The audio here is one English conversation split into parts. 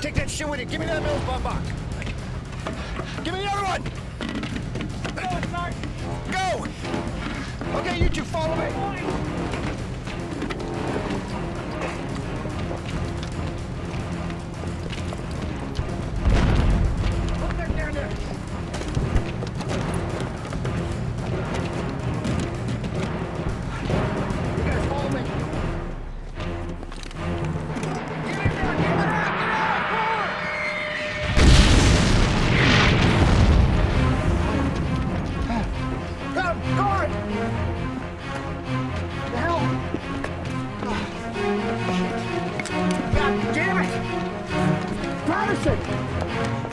Take that shit with you. Give me that milk bomb box. Give me the other one. Go! Okay, you two follow me. Look there, down there. You guys follow me.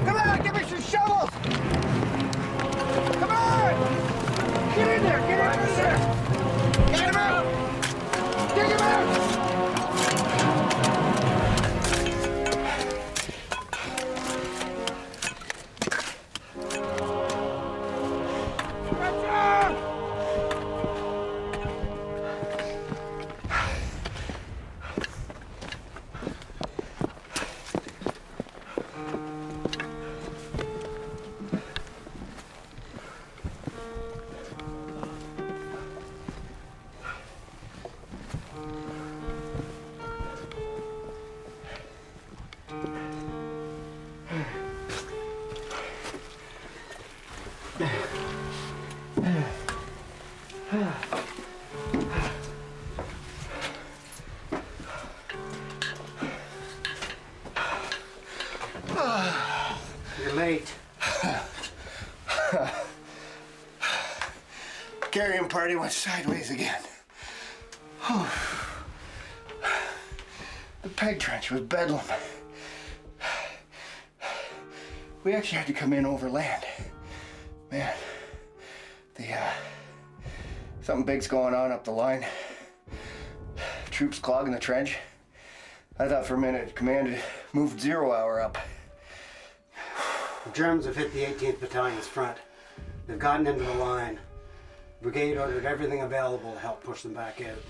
Come on, give me some shovels! Come on! Get in there! Get in there! Get him out! Dig him out! You're late. Carrying party went sideways again. The peg trench was bedlam. We actually had to come in overland. Man, something big's going on up the line. Troops clogging the trench. I thought for a minute command had moved 0 hour up. The Germans have hit the 18th Battalion's front. They've gotten into the line. Brigade ordered everything available to help push them back out.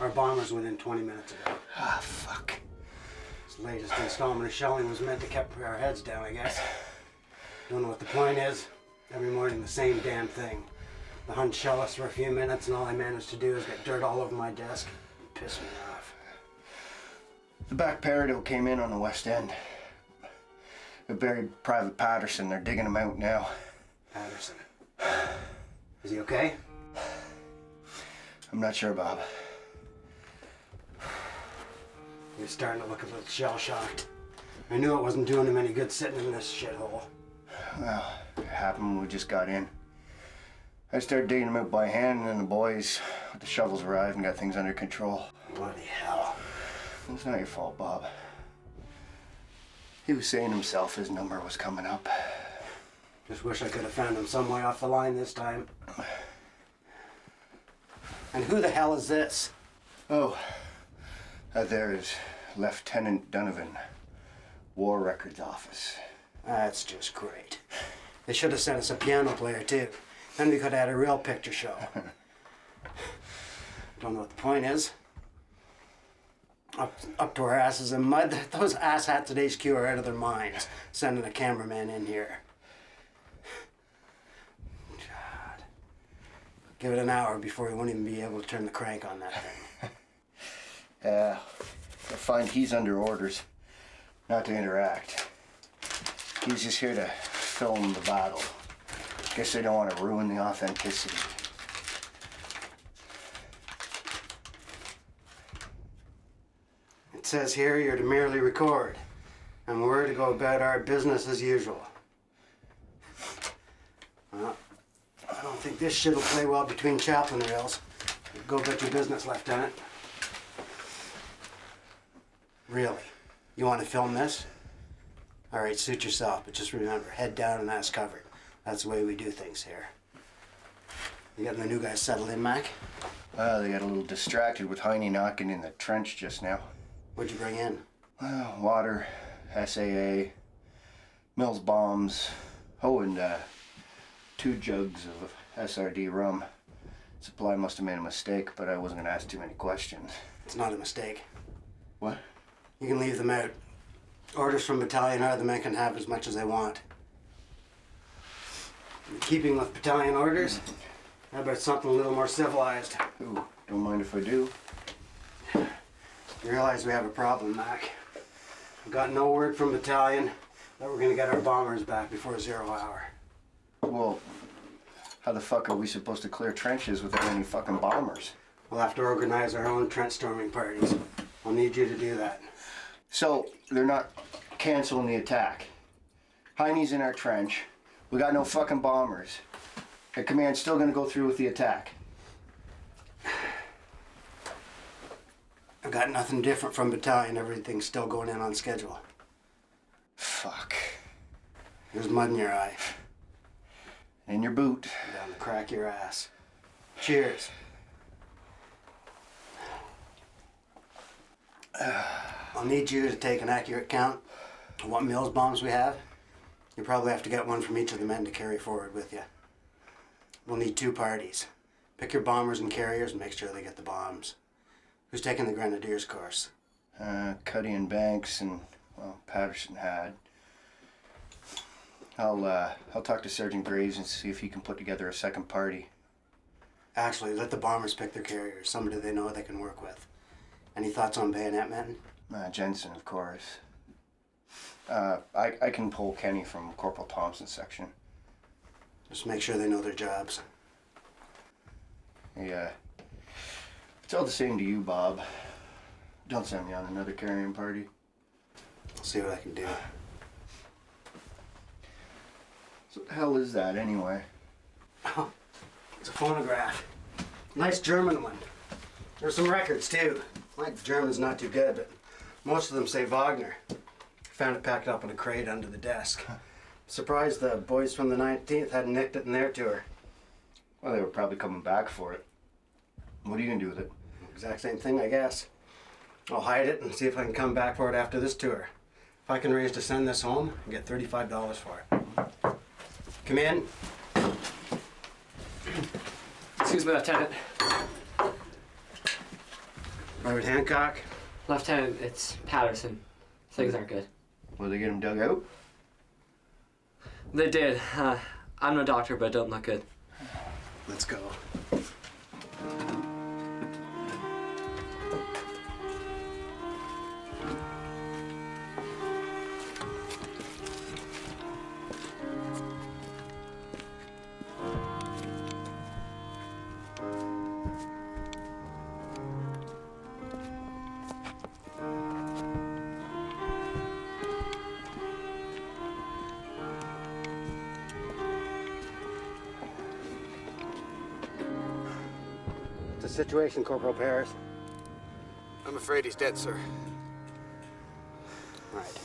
Our bombers went in 20 minutes ago. Ah, fuck. This latest installment of shelling was meant to keep our heads down, I guess. Don't know what the point is. Every morning the same damn thing. The Huns shell us for a few minutes and all I managed to do is get dirt all over my desk. Piss me off. The back paradiddle came in on the west end. We buried Private Patterson. They're digging him out now. Patterson. Is he okay? I'm not sure, Bob. He was starting to look a little shell-shocked. I knew it wasn't doing him any good sitting in this shithole. Well, it happened when we just got in. I started digging him out by hand, and then the boys with the shovels arrived and got things under control. Bloody hell. It's not your fault, Bob. He was saying himself his number was coming up. Just wish I could have found him some way off the line this time. And who the hell is this? Oh, that there is Lieutenant Donovan, War Records Office. That's just great. They should have sent us a piano player too. Then we could have had a real picture show. Don't know what the point is. Up to our asses in mud. Those asshats at HQ are out of their minds, sending a cameraman in here. God. Give it an hour before we won't even be able to turn the crank on that thing. Yeah, I find he's under orders, not to interact. He's just here to film the battle. Guess they don't want to ruin the authenticity. It says here you're to merely record, and we're to go about our business as usual. Well, I don't think this shit'll play well between chaplain rails. Go about your business, Lieutenant. Really? You want to film this? All right, suit yourself, but just remember, head down and ass covered. That's the way we do things here. You getting the new guys settled in, Mac? They got a little distracted with Heine knocking in the trench just now. What'd you bring in? Water, SAA, Mills bombs, and 2 jugs of SRD rum. Supply must have made a mistake, but I wasn't gonna ask too many questions. It's not a mistake. What? You can leave them out. Orders from battalion are the men can have as much as they want. In keeping with battalion orders, how about something a little more civilized? Ooh, don't mind if I do. You realize we have a problem, Mac. We've got no word from battalion that we're gonna get our bombers back before 0 hour. Well, how the fuck are we supposed to clear trenches without any fucking bombers? We'll have to organize our own trench storming parties. I'll need you to do that. So, they're not canceling the attack. Heine's in our trench. We got no fucking bombers. The command's still gonna go through with the attack. I've got nothing different from battalion. Everything's still going in on schedule. Fuck. There's mud in your eye. In your boot. Down the crack of your ass. Cheers. I'll need you to take an accurate count of what Mills bombs we have. You probably have to get one from each of the men to carry forward with you. We'll need 2 parties. Pick your bombers and carriers and make sure they get the bombs. Who's taking the Grenadiers course? Cuddy and Banks and, well, Patterson had. I'll talk to Sergeant Graves and see if he can put together a second party. Actually, let the bombers pick their carriers. Somebody they know they can work with. Any thoughts on bayonet men? Jensen, of course. I can pull Kenny from Corporal Thompson's section. Just make sure they know their jobs. Yeah. It's all the same to you, Bob. Don't send me on another carrying party. I'll see what I can do. So what the hell is that, anyway? Oh, it's a phonograph. Nice German one. There's some records, too. My German's not too good, but most of them say Wagner. Found it packed up in a crate under the desk. Surprised the boys from the 19th hadn't nicked it in their tour. Well, they were probably coming back for it. What are you gonna do with it? Exact same thing, I guess. I'll hide it and see if I can come back for it after this tour. If I can raise to send this home, I get $35 for it. Come in. Excuse me, Lieutenant. Private Hancock. Lieutenant, it's Patterson. Things aren't good. Will they get him dug out? They did. I'm no doctor, but it don't look good. Let's go. The situation, Corporal Paris. I'm afraid he's dead, sir. Right.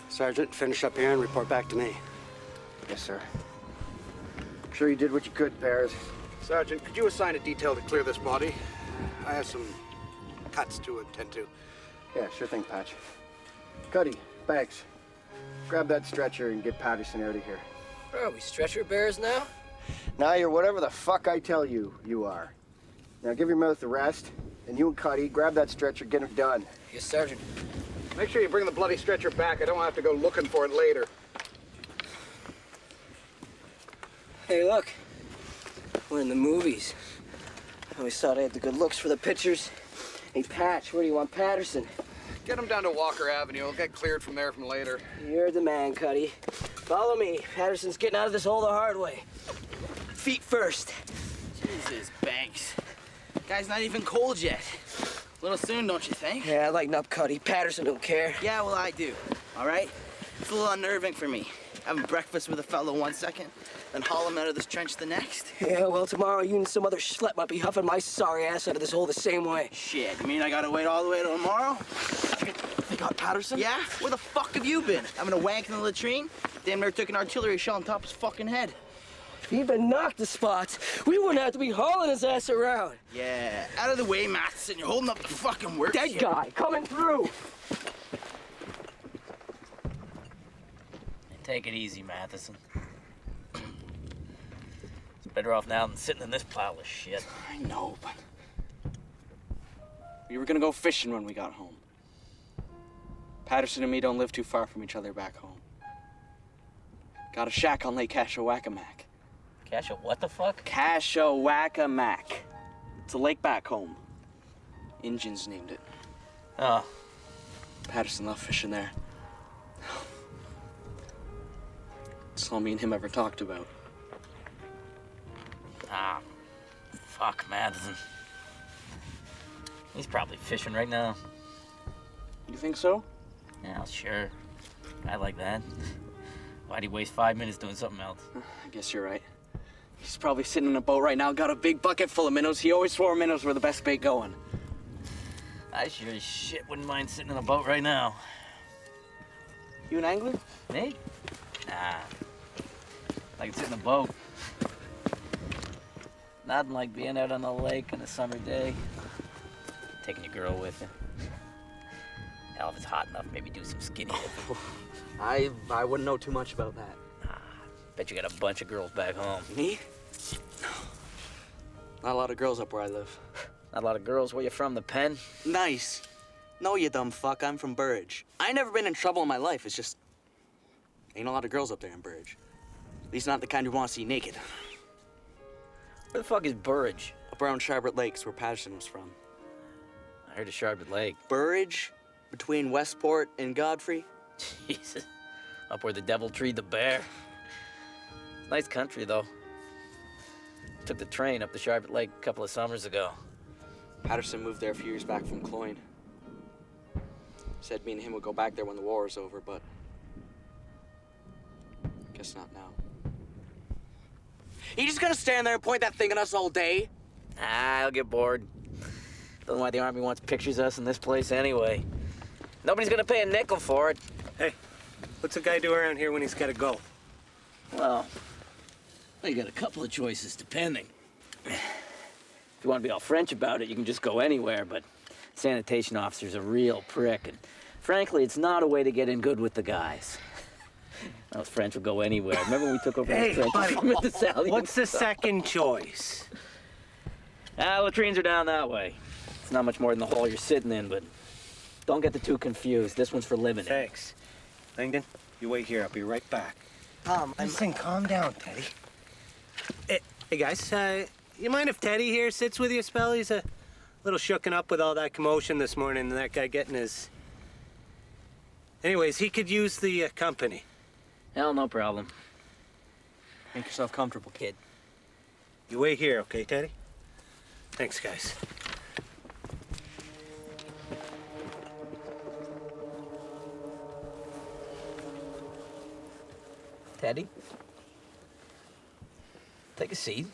Sergeant, finish up here and report back to me. Yes, sir. Sure you did what you could, Paris. Sergeant, could you assign a detail to clear this body? I have some cuts to attend to. Yeah, sure thing, Patch. Cuddy, Banks, grab that stretcher and get Patterson out of here. Are we stretcher bearers now? Now you're whatever the fuck I tell you you are. Now give your mouth a rest, and you and Cuddy, grab that stretcher, get it done. Yes, Sergeant. Make sure you bring the bloody stretcher back. I don't have to go looking for it later. Hey, look. We're in the movies. I always thought I had the good looks for the pictures. Hey, Patch, where do you want Patterson? Get him down to Walker Avenue. He'll get cleared from there from later. You're the man, Cuddy. Follow me. Patterson's getting out of this hole the hard way. Feet first. Jesus, Banks. Guy's not even cold yet. A little soon, don't you think? Yeah, lighten up, Cuddy. Patterson don't care. Yeah, well, I do. All right? It's a little unnerving for me. Having breakfast with a fellow 1 second, then haul him out of this trench the next. Yeah, well, tomorrow you and some other schlep might be huffing my sorry ass out of this hole the same way. Shit, you mean I gotta wait all the way till tomorrow? They got Patterson? Yeah? Where the fuck have you been? Having a wank in the latrine? Damn near took an artillery shell on top of his fucking head. If he'd been knocked to spots, we wouldn't have to be hauling his ass around. Yeah, out of the way, Matheson. You're holding up the fucking work. Dead guy coming through. Take it easy, Matheson. It's better off now than sitting in this pile of shit. I know, but we were gonna go fishing when we got home. Patterson and me don't live too far from each other back home. Got a shack on Lake Cashawacamac. What the fuck? Cashawacamac. It's a lake back home. Injuns named it. Oh, Patterson loved fishing there. It's all me and him ever talked about. fuck, Matheson. He's probably fishing right now. You think so? Yeah, sure. Guy like that. Why'd he waste 5 minutes doing something else? I guess you're right. He's probably sitting in a boat right now, got a big bucket full of minnows. He always swore minnows were the best bait going. I sure as shit wouldn't mind sitting in a boat right now. You an angler? Me? Nah. I can sit in a boat. Nothing like being out on the lake on a summer day. Taking your girl with you. Hell, if it's hot enough, maybe do some skinny dipping. I wouldn't know too much about that. Bet you got a bunch of girls back home. Me? Not a lot of girls up where I live. Not a lot of girls. Where you from, the pen? Nice. No, you dumb fuck. I'm from Burridge. I never been in trouble in my life. It's just ain't a lot of girls up there in Burridge. At least not the kind you want to see naked. Where the fuck is Burridge? Up around Sharbert Lakes, where Patterson was from. I heard of Sharbert Lake. Burridge? Between Westport and Godfrey? Jesus. Up where the devil treed the bear. Nice country, though. Took the train up to Sharbert Lake a couple of summers ago. Patterson moved there a few years back from Cloyne. Said me and him would go back there when the war was over, but guess not now. You just gonna stand there and point that thing at us all day? I'll get bored. Don't know why the Army wants pictures of us in this place anyway. Nobody's gonna pay a nickel for it. Hey, what's a guy do around here when he's gotta go? Well, you got a couple of choices, depending. If you want to be all French about it, you can just go anywhere, but sanitation officer's a real prick, and frankly, it's not a way to get in good with the guys. Those French will go anywhere. Remember when we took over Hey, the buddy, French? what's the second choice? Latrines are down that way. It's not much more than the hole you're sitting in, but don't get the two confused. This one's for living in. Thanks. Langdon, you wait here. I'll be right back. Listen, calm down, Teddy. Hey guys, you mind if Teddy here sits with you a spell? He's a little shooken up with all that commotion this morning and that guy getting his... Anyways, he could use the company. Hell, no problem. Make yourself comfortable, kid. You wait here, okay, Teddy? Thanks, guys. Teddy? Take a seat.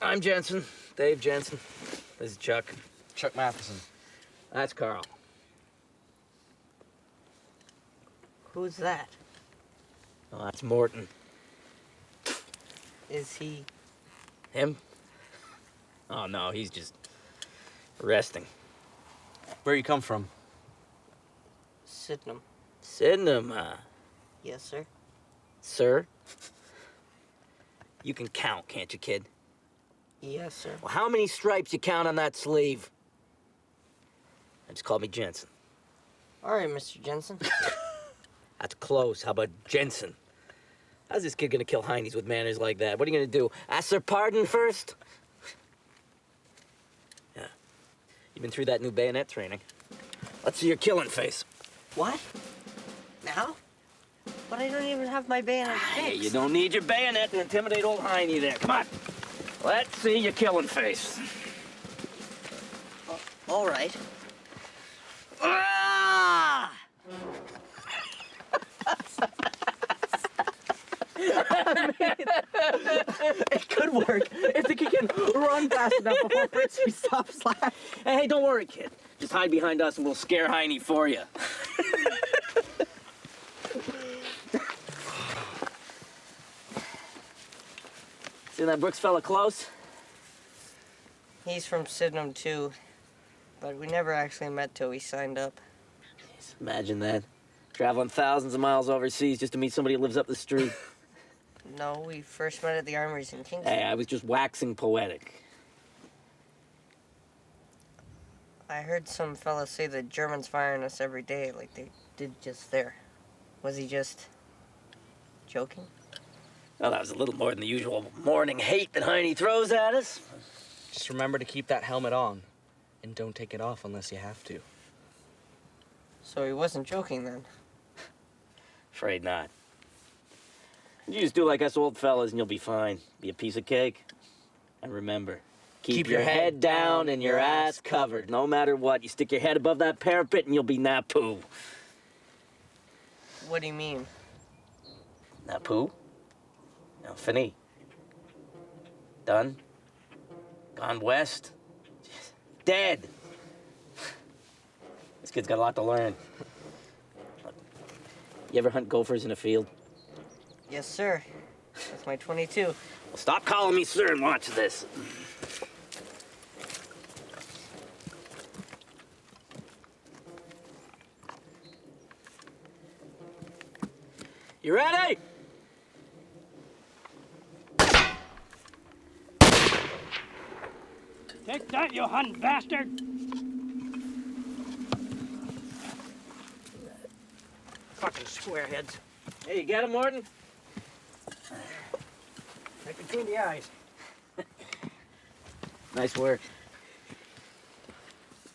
I'm Jensen. Dave Jensen. This is Chuck. Chuck Matheson. That's Carl. Who's that? Oh, that's Morton. Is he? Him? Oh, no, he's just resting. Where you come from? Sydenham. Sydenham, Yes, sir. sir? You can count, can't you, kid? Yes, sir. Well, how many stripes you count on that sleeve? Just call me Jensen. All right, Mr. Jensen. That's close. How about Jensen? How's this kid gonna kill heinies with manners like that? What are you gonna do? Ask their pardon first? Yeah. You've been through that new bayonet training. Let's see your killing face. What? Now? But I don't even have my bayonet Hey, fixed. you don't need your bayonet to intimidate old Heine there. Come on. Let's see your killing face. All right. Ah! It could work if the kid can run fast enough before Fritzy stops laughing. Hey, don't worry, kid. Just hide behind us and we'll scare Heine for you. See that Brooks fella close? He's from Sydenham too, but we never actually met till we signed up. Jeez, imagine that. Traveling thousands of miles overseas just to meet somebody who lives up the street. No, we first met at the armories in Kingston. Hey, I was just waxing poetic. I heard some fella say the Germans firing us every day like they did just there. Was he just joking? Well, that was a little more than the usual morning hate that Heine throws at us. Just remember to keep that helmet on. And don't take it off unless you have to. So he wasn't joking then. Afraid not. You just do like us old fellas and you'll be fine. Be a piece of cake. And remember, keep your head down and your ass covered. No matter what, you stick your head above that parapet and you'll be Napu. What do you mean? Napu? No, fini. Done. Gone west. Dead. This kid's got a lot to learn. You ever hunt gophers in a field? Yes, sir. That's my 22. Well, stop calling me sir and watch this. You ready? Take that, you hunt bastard! Fucking squareheads. Hey, you got him, Morton? Right between the eyes. Nice work.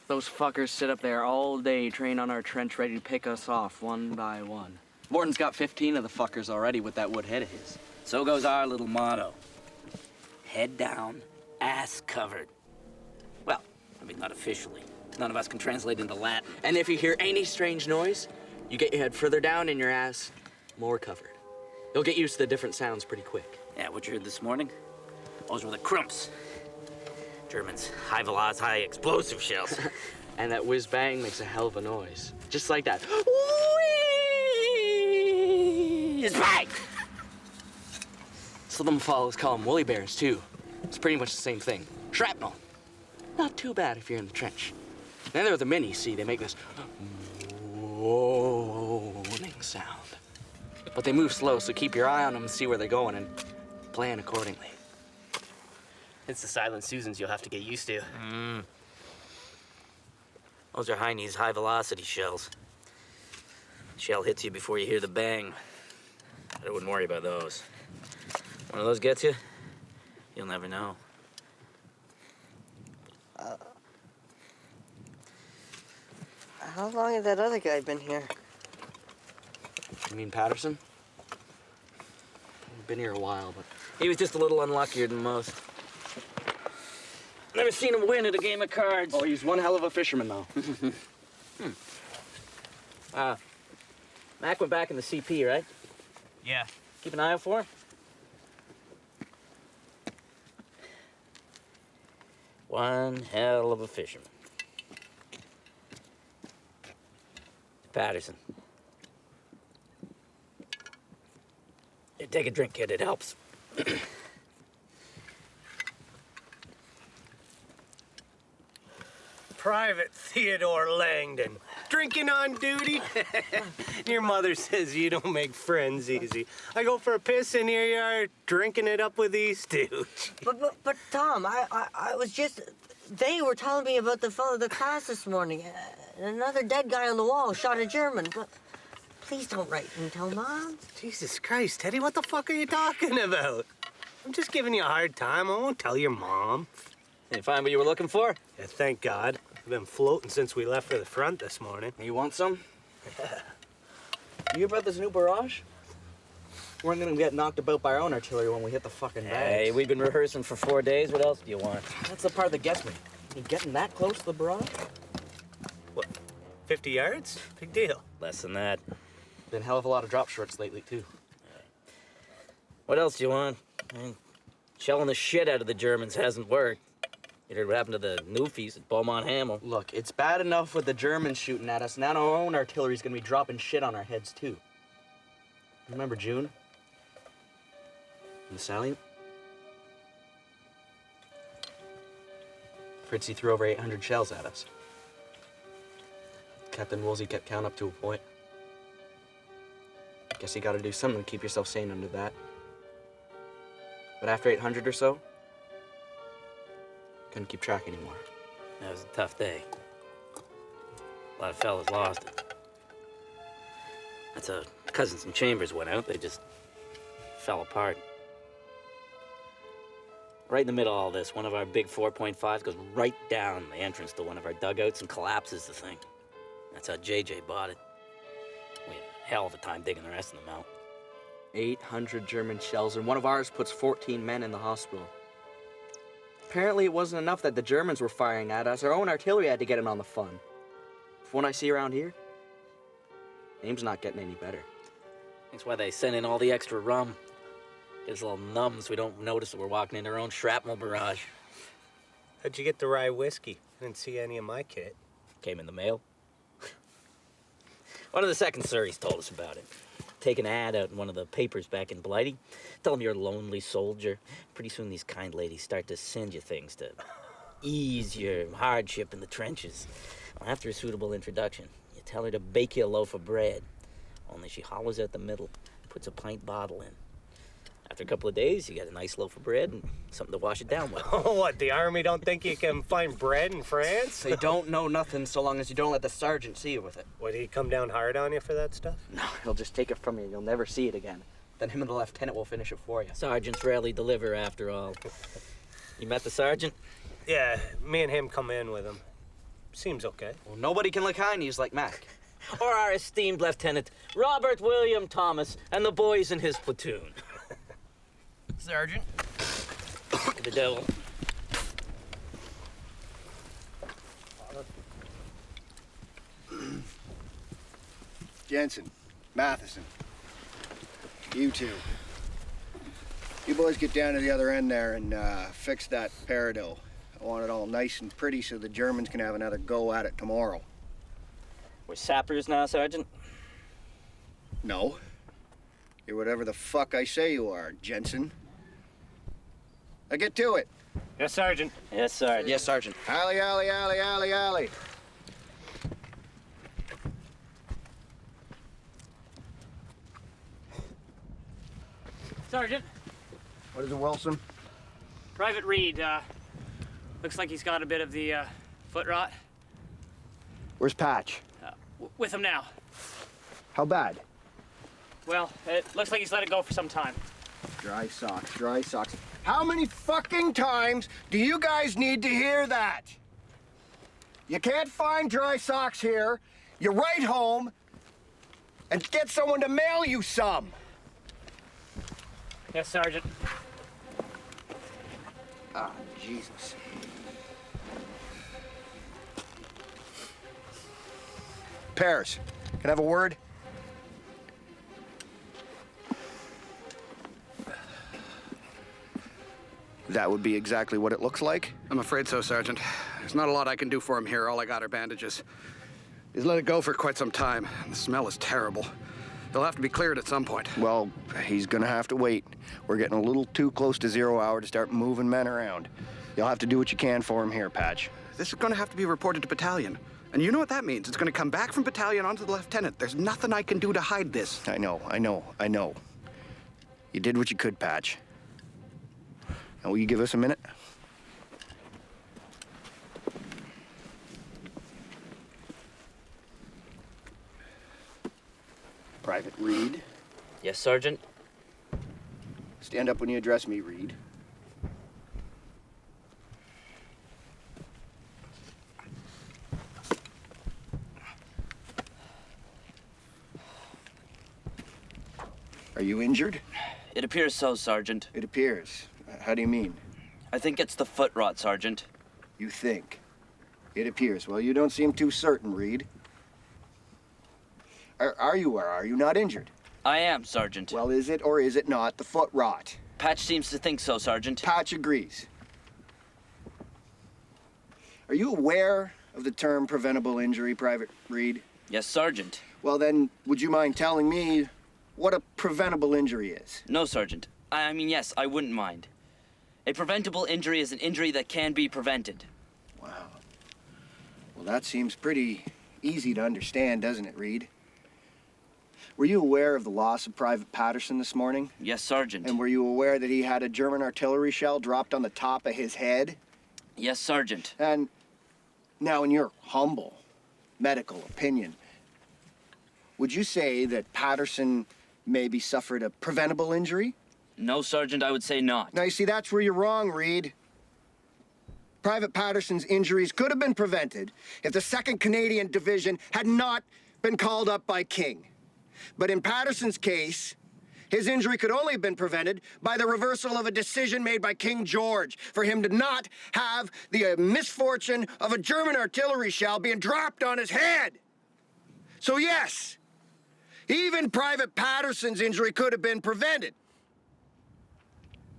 Those fuckers sit up there all day, train on our trench, ready to pick us off one by one. Morton's got 15 of the fuckers already with that wood head of his. So goes our little motto. Head down, ass covered. Well, I mean, not officially. None of us can translate into Latin. And if you hear any strange noise, you get your head further down and your ass more covered. You'll get used to the different sounds pretty quick. Yeah, what you heard this morning? Those were the crumps. Germans, high velocity, high explosive shells. And that whiz bang makes a hell of a noise. Just like that. It's bang! Some of them fellows call them woolly bears, too. It's pretty much the same thing. Shrapnel. Not too bad if you're in the trench. Then there are the minis, see, they make this mourning sound. But they move slow, so keep your eye on them and see where they're going and plan accordingly. It's the silent Susans you'll have to get used to. Those are Heine's high-velocity shells. Shell hits you before you hear the bang. I wouldn't worry about those. One of those gets you, you'll never know. How long had that other guy been here? You mean Patterson? Been here a while, but He was just a little unluckier than most. Never seen him win at a game of cards. oh, he's one hell of a fisherman, though. Mac went back in the CP, right? Yeah. Keep an eye out for him. One hell of a fisherman. Patterson. Here, take a drink, kid. It helps. Private Theodore Langdon. Drinking on duty? Your mother says you don't make friends easy. I go for a piss and here you are drinking it up with these dudes. But Tom, I was just... They were telling me about the fellow at the class this morning. Another dead guy on the wall shot a German. But please don't write and tell Mom. Jesus Christ, Teddy, what the fuck are you talking about? I'm just giving you a hard time. I won't tell your mom. Did you find what you were looking for? Yeah, thank God. I've been floating since we left for the front this morning. You want some? You hear about this new barrage? We're gonna get knocked about by our own artillery when we hit the fucking bags. Hey, we've been rehearsing for 4 days. What else do you want? That's the part that gets me. You getting that close to the barrage? What, 50 yards? Big deal. Less than that. Been a hell of a lot of drop shorts lately, too. What else do you want? I mean, shelling the shit out of the Germans hasn't worked. You heard what happened to the Newfies at Beaumont Hamel. Look, it's bad enough with the Germans shooting at us. Now our own artillery's gonna be dropping shit on our heads, too. Remember June? And the salient? Fritzy threw over 800 shells at us. Captain Woolsey kept count up to a point. Guess you gotta do something to keep yourself sane under that. But after 800 or so, couldn't keep track anymore. That was a tough day. A lot of fellas lost it. That's how Cousins and Chambers went out. They just fell apart. Right in the middle of all this, one of our big 4.5s goes right down the entrance to one of our dugouts and collapses the thing. That's how JJ bought it. We had a hell of a time digging the rest of them out. 800 German shells, and one of ours puts 14 men in the hospital. Apparently it wasn't enough that the Germans were firing at us. Our own artillery had to get in on the fun. If one I see around here, aim's not getting any better. That's why they sent in all the extra rum. Get us a little numb so we don't notice that we're walking into our own shrapnel barrage. How'd you get the rye whiskey? I didn't see any of my kit. Came in the mail. One of the second Surreys told us about it. Take an ad out in one of the papers back in Blighty. Tell them you're a lonely soldier. Pretty soon these kind ladies start to send you things to ease your hardship in the trenches. Well, after a suitable introduction, you tell her to bake you a loaf of bread. Only she hollows out the middle, puts a pint bottle in. After a couple of days, you got a nice loaf of bread and something to wash it down with. Oh, what, the army don't think you can find bread in France? They don't know nothing so long as you don't let the sergeant see you with it. Would he come down hard on you for that stuff? No, he'll just take it from you and you'll never see it again. Then him and the lieutenant will finish it for you. Sergeants rarely deliver, after all. You met the sergeant? Yeah, me and him come in with him. Seems okay. Well, nobody can lick high knees like Mac. Or our esteemed Lieutenant Robert William Thomas and the boys in his platoon. Sergeant. The devil. Jensen, Matheson, you two. You boys get down to the other end there and fix that peridot. I want it all nice and pretty so the Germans can have another go at it tomorrow. We're sappers now, Sergeant? No. You're whatever the fuck I say you are, Jensen. Now get to it. Yes, Sergeant. Yes, Sergeant. Yes, Sergeant. Alley, alley, alley, alley, alley. Sergeant, What is it, Wilson? Private Reed, looks like he's got a bit of the foot rot. Where's Patch? With him now. How bad? Well, it looks like he's let it go for some time. Dry socks, dry socks. How many fucking times do you guys need to hear that? You can't find dry socks here. You write home and get someone to mail you some. Yes, Sergeant. Ah, Jesus. Pears, can I have a word? That would be exactly what it looks like? I'm afraid so, Sergeant. There's not a lot I can do for him here. All I got are bandages. He's let it go for quite some time. The smell is terrible. He'll have to be cleared at some point. Well, he's gonna have to wait. We're getting a little too close to 0 hour to start moving men around. You'll have to do what you can for him here, Patch. This is gonna have to be reported to battalion. And you know what that means. It's gonna come back from battalion onto the lieutenant. There's nothing I can do to hide this. I know. You did what you could, Patch. Now, will you give us a minute? Private Reed. Yes, Sergeant? Stand up when you address me, Reed. Are you injured? It appears so, Sergeant. It appears. How do you mean? I think it's the foot rot, Sergeant. You think? It appears. Well, you don't seem too certain, Reed. Are you or are you not injured? I am, Sergeant. Well, is it or is it not the foot rot? Patch seems to think so, Sergeant. Patch agrees. Are you aware of the term preventable injury, Private Reed? Yes, Sergeant. Well, then, would you mind telling me what a preventable injury is? No, Sergeant. I mean, yes, I wouldn't mind. A preventable injury is an injury that can be prevented. Wow. Well, that seems pretty easy to understand, doesn't it, Reed? Were you aware of the loss of Private Patterson this morning? Yes, Sergeant. And were you aware that he had a German artillery shell dropped on the top of his head? Yes, Sergeant. And now, in your humble medical opinion, would you say that Patterson maybe suffered a preventable injury? No, Sergeant, I would say not. Now, you see, that's where you're wrong, Reed. Private Patterson's injuries could have been prevented if the 2nd Canadian Division had not been called up by King. But in Patterson's case, his injury could only have been prevented by the reversal of a decision made by King George for him to not have the misfortune of a German artillery shell being dropped on his head. So yes, even Private Patterson's injury could have been prevented.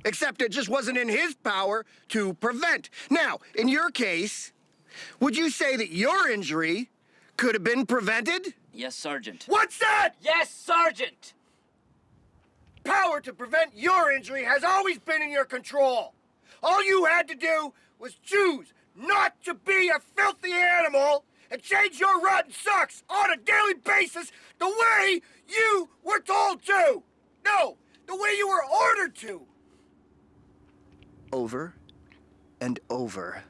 Except it just wasn't in his power to prevent. Now, in your case, would you say that your injury could have been prevented? Yes, Sergeant. What's that? Yes, Sergeant! Power to prevent your injury has always been in your control. All you had to do was choose not to be a filthy animal and change your rotten socks on a daily basis the way you were told to. No, the way you were ordered to. Over and over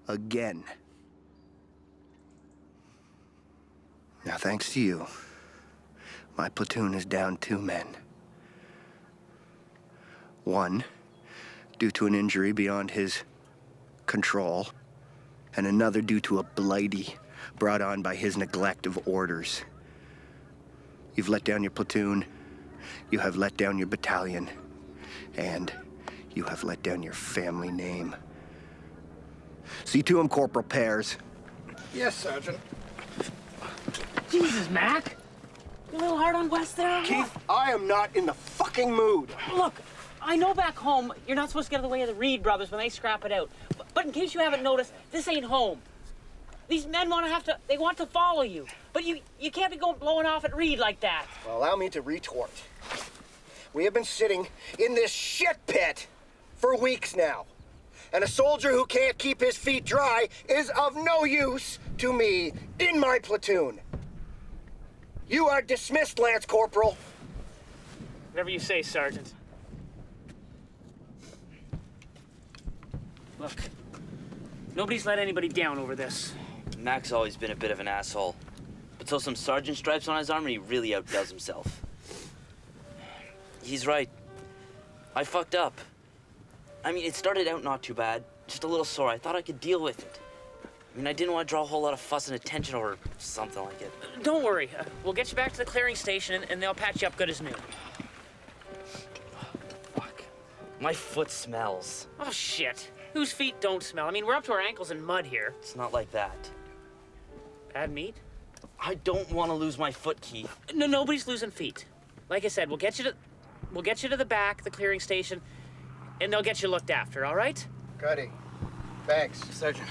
again. Now, thanks to you, my platoon is down 2 men. 1, due to an injury beyond his control, and another due to a blighty brought on by his neglect of orders. You've let down your platoon, you have let down your battalion, and you have let down your family name. See to him, Corporal Pears. Yes, Sergeant. Jesus, Mac. You a little hard on West there? Keith, I am not in the fucking mood. Look, I know back home you're not supposed to get in the way of the Reed brothers when they scrap it out. But in case you haven't noticed, this ain't home. These men they want to follow you. But you can't be going blowing off at Reed like that. Well, allow me to retort. We have been sitting in this shit pit for weeks now. And a soldier who can't keep his feet dry is of no use to me in my platoon. You are dismissed, Lance Corporal. Whatever you say, Sergeant. Look, nobody's let anybody down over this. Mac's always been a bit of an asshole. But throw some sergeant stripes on his arm and he really outdoes himself. He's right. I fucked up. I mean, it started out not too bad. Just a little sore. I thought I could deal with it. I mean, I didn't want to draw a whole lot of fuss and attention over something like it. Don't worry. We'll get you back to the clearing station and they'll patch you up good as new. Fuck. My foot smells. Oh, shit. Whose feet don't smell? I mean, we're up to our ankles in mud here. It's not like that. Bad meat? I don't want to lose my foot, Keith. No, nobody's losing feet. Like I said, we'll get you to the back, the clearing station, and they'll get you looked after, all right? Cuddy. Thanks. Sergeant.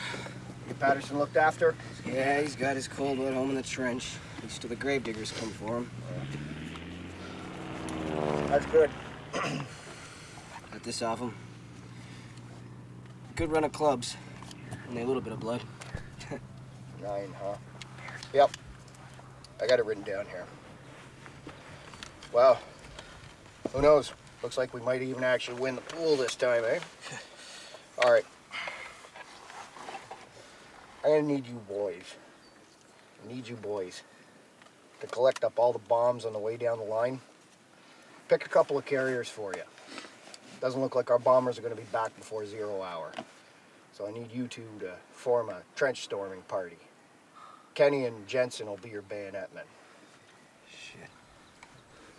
Get Patterson looked after? Yeah, he's got his cold wet home in the trench. At least till the gravediggers come for him. That's good. Got this off him. Good run of clubs. And a little bit of blood. 9, huh? Yep. I got it written down here. Well, who knows? Looks like we might even actually win the pool this time, eh? All right. I'm gonna need you boys. To collect up all the bombs on the way down the line. Pick a couple of carriers for you. Doesn't look like our bombers are gonna be back before 0 hour. So I need you two to form a trench storming party. Kenny and Jensen will be your bayonet men. Shit.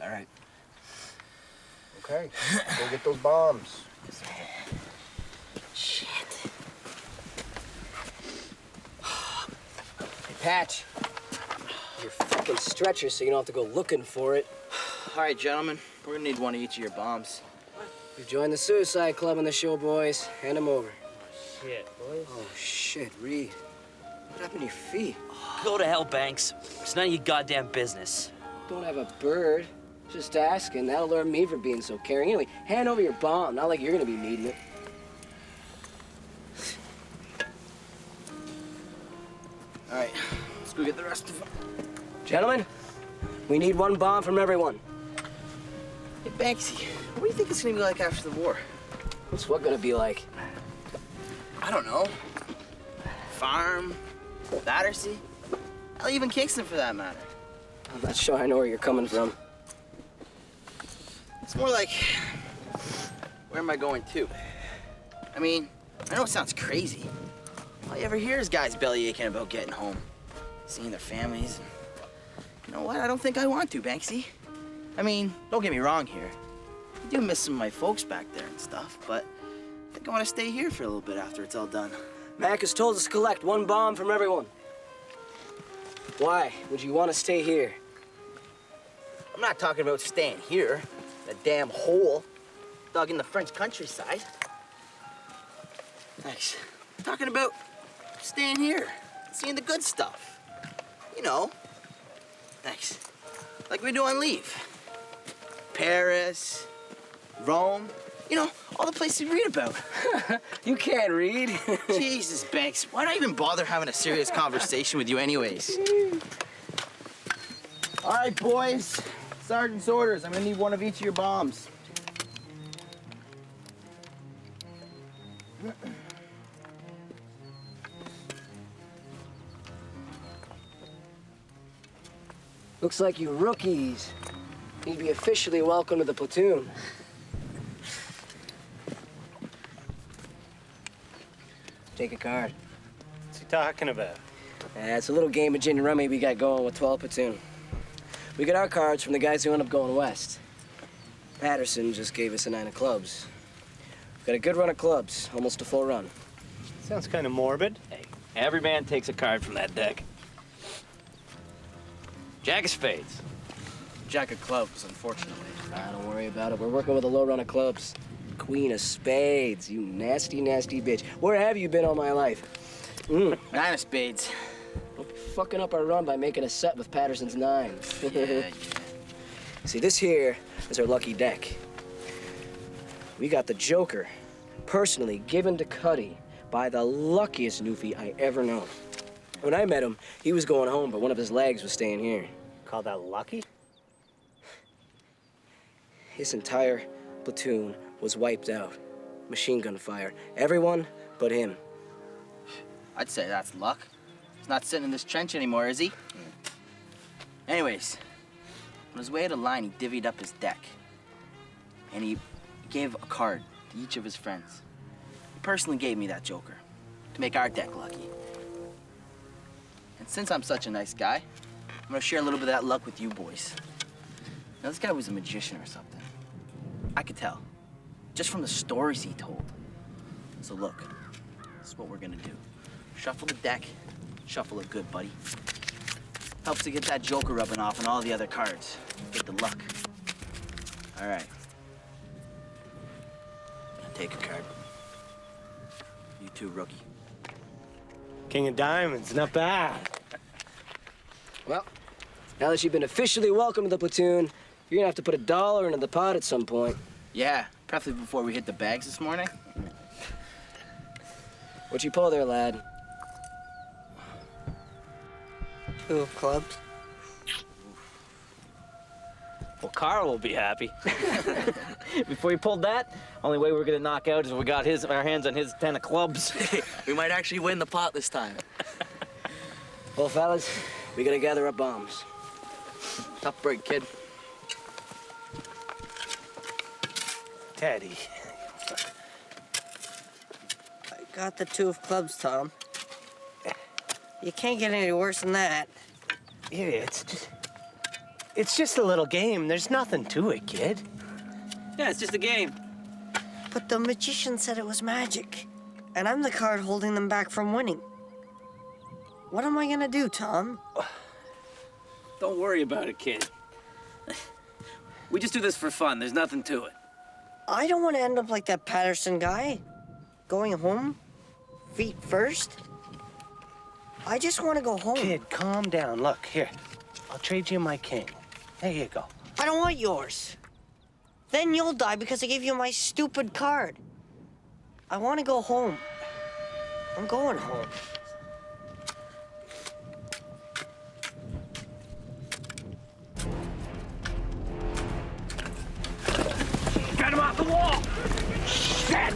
All right. Okay, go get those bombs. Shit. Hey, Patch. Your fucking stretcher so you don't have to go looking for it. All right, gentlemen, we're gonna need one of each of your bombs. We've joined the suicide club on the show, boys. Hand them over. Shit, boys. Oh, shit, Reed. What happened to your feet? Go to hell, Banks. It's none of your goddamn business. Don't have a bird. Just asking. That'll learn me for being so caring. Anyway, hand over your bomb. Not like you're gonna be needing it. All right, let's go get the rest of them. Gentlemen, we need 1 bomb from everyone. Hey, Banksy, what do you think it's gonna be like after the war? What's what gonna be like? I don't know. Farm, Battersea, hell, even Kingston for that matter. I'm not sure I know where you're coming from. It's more like, where am I going to? I mean, I know it sounds crazy. All you ever hear is guys belly aching about getting home, seeing their families. You know what? I don't think I want to, Banksy. I mean, don't get me wrong here. I do miss some of my folks back there and stuff, but I think I want to stay here for a little bit after it's all done. Mac has told us to collect 1 bomb from everyone. Why would you want to stay here? I'm not talking about staying here, in a damn hole dug in the French countryside. Thanks. I'm talking about staying here, seeing the good stuff. You know. Thanks. Like we do on leave. Paris, Rome, you know, all the places you read about. You can't read. Jesus, Banks, why'd I even bother having a serious conversation with you anyways? All right, boys. Sergeant's orders. I'm gonna need 1 of each of your bombs. Looks like you rookies need to be officially welcome to the platoon. Take a card. What's he talking about? It's a little game of gin and rummy we got going with 12 platoon. We got our cards from the guys who end up going west. Patterson just gave us a 9 of clubs. Got a good run of clubs, almost a full run. Sounds kind of morbid. Hey, every man takes a card from that deck. Jack of spades. Jack of clubs, unfortunately. Don't worry about it. We're working with a low run of clubs. Queen of spades, you nasty, nasty bitch. Where have you been all my life? 9 of spades. Don't be fucking up our run by making a set with Patterson's 9. Yeah. See, this here is our lucky deck. We got the Joker, personally given to Cuddy by the luckiest newfie I ever known. When I met him, he was going home, but one of his legs was staying here. Call that lucky? His entire platoon was wiped out. Machine gun fire. Everyone but him. I'd say that's luck. He's not sitting in this trench anymore, is he? Anyways, on his way to line, he divvied up his deck. And he gave a card to each of his friends. He personally gave me that Joker to make our deck lucky. And since I'm such a nice guy, I'm gonna share a little bit of that luck with you boys. Now, this guy was a magician or something. I could tell, just from the stories he told. So look, this is what we're gonna do. Shuffle the deck, shuffle it good, buddy. Helps to get that Joker rubbing off on all the other cards. Get the luck. All right. Take a card. You too, rookie. King of diamonds, not bad. Well, now that you've been officially welcome to the platoon, you're gonna have to put $1 into the pot at some point. Yeah, preferably before we hit the bags this morning. What'd you pull there, lad? 2 of clubs. Well, Carl will be happy. Before he pulled that, only way we're gonna knock out is if we got our hands on his 10 of clubs. We might actually win the pot this time. Well, fellas, we gotta gather up bombs. Tough break, kid. Teddy. I got the 2 of clubs, Tom. You can't get any worse than that. Yeah, it's just a little game. There's nothing to it, kid. Yeah, it's just a game. But the magician said it was magic. And I'm the card holding them back from winning. What am I gonna do, Tom? Don't worry about it, kid. We just do this for fun. There's nothing to it. I don't want to end up like that Patterson guy. Going home, feet first. I just want to go home. Kid, calm down. Look, here. I'll trade you my king. There you go. I don't want yours. Then you'll die because I gave you my stupid card. I want to go home. I'm going home. the wall! Shit!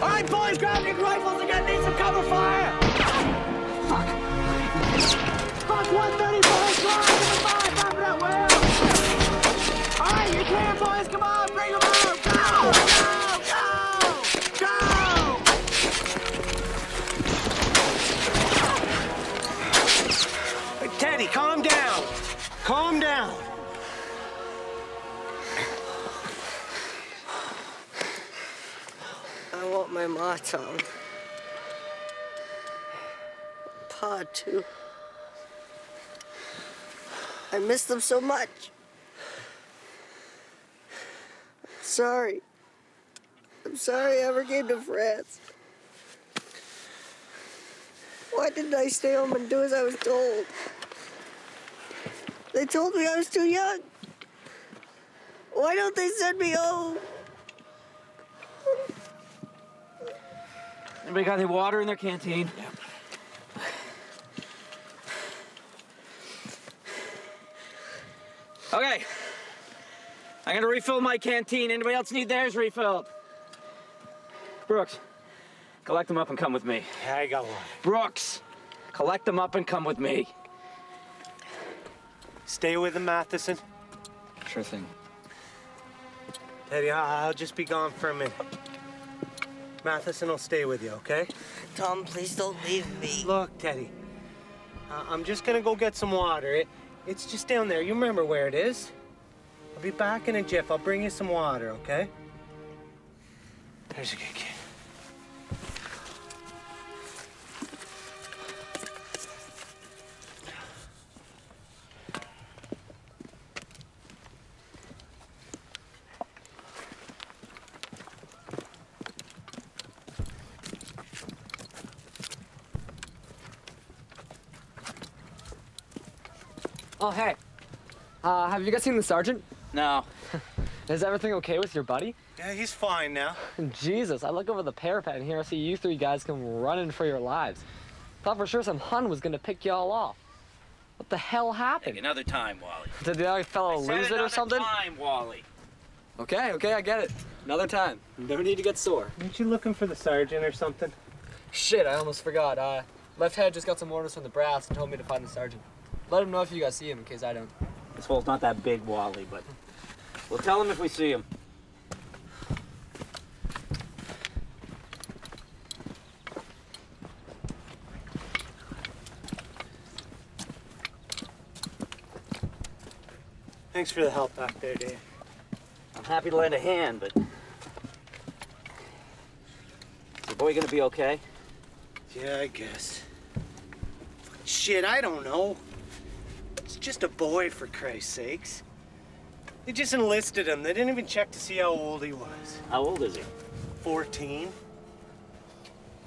All right, boys, grab your rifles. We're gonna need some cover fire. Fuck. Fuck 130, boys. Come on, give it fire. Cover that well. All right, you're clear, boys. Come on, bring them out. Go, go, go, go. Hey, Teddy, calm down. Calm down. I want my ma, Tom. Pa, too. I miss them so much. I'm sorry. I'm sorry I ever came to France. Why didn't I stay home and do as I was told? They told me I was too young. Why don't they send me home? Anybody got any water in their canteen? Okay. I'm gonna refill my canteen. Anybody else need theirs refilled? Brooks, collect them up and come with me. Yeah, I got one. Brooks, collect them up and come with me. Stay with him, Matheson. Sure thing. Teddy, I'll just be gone for a minute. Matheson will stay with you, okay? Tom, please don't leave me. Look, Teddy, I'm just gonna go get some water. It's just down there. You remember where it is? I'll be back in a jiff. I'll bring you some water, okay? There's a good kid. Oh, hey. Have you guys seen the sergeant? No. Is everything okay with your buddy? Yeah, he's fine now. Jesus, I look over the parapet and here I see you three guys come running for your lives. Thought for sure some Hun was gonna pick you all off. What the hell happened? Hey, another time, Wally. Did the other fellow lose it or something? Time, Wally. Okay, I get it. Another time. No need to get sore. Aren't you looking for the sergeant or something? Shit, I almost forgot. Left head just got some orders from the brass and told me to find the sergeant. Let him know if you guys see him in case I don't. This hole's not that big, Wally, but we'll tell him if we see him. Thanks for the help back there, Dave. I'm happy to lend a hand, but is the boy gonna be okay? Yeah, I guess. Shit, I don't know. It's just a boy, for Christ's sakes. They just enlisted him. They didn't even check to see how old he was. How old is he? 14.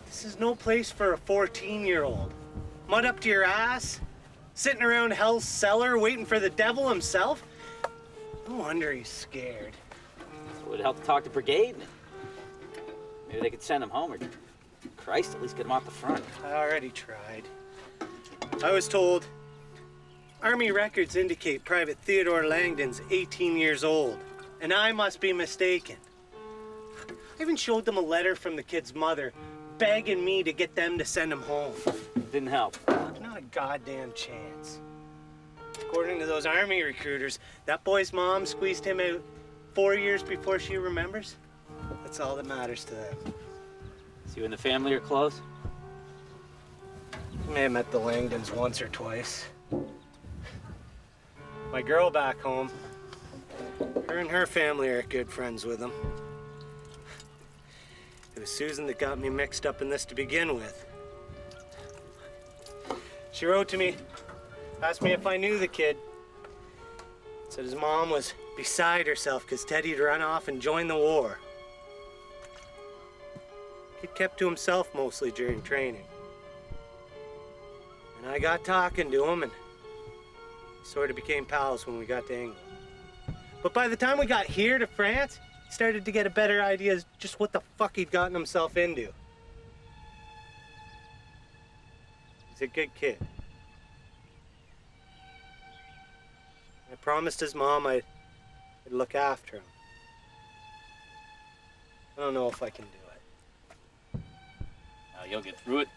This is no place for a 14-year-old. Mud up to your ass, sitting around hell's cellar waiting for the devil himself. No wonder he's scared. So it would help to talk to brigade. Maybe they could send him home, or Christ, at least get him off the front. I already tried. I was told Army records indicate Private Theodore Langdon's 18 years old, and I must be mistaken. I even showed them a letter from the kid's mother begging me to get them to send him home. Didn't help. Not a goddamn chance. According to those Army recruiters, that boy's mom squeezed him out 4 years before she remembers. That's all that matters to them. So you and the family are close? I may have met the Langdons once or twice. My girl back home, her and her family are good friends with him. It was Susan that got me mixed up in this to begin with. She wrote to me, asked me if I knew the kid. Said his mom was beside herself because Teddy'd run off and joined the war. Kid kept to himself mostly during training. And I got talking to him and sort of became pals when we got to England. But by the time we got here to France, he started to get a better idea of just what the fuck he'd gotten himself into. He's a good kid. promised his mom I'd look after him. I don't know if I can do it. Now you'll get through it.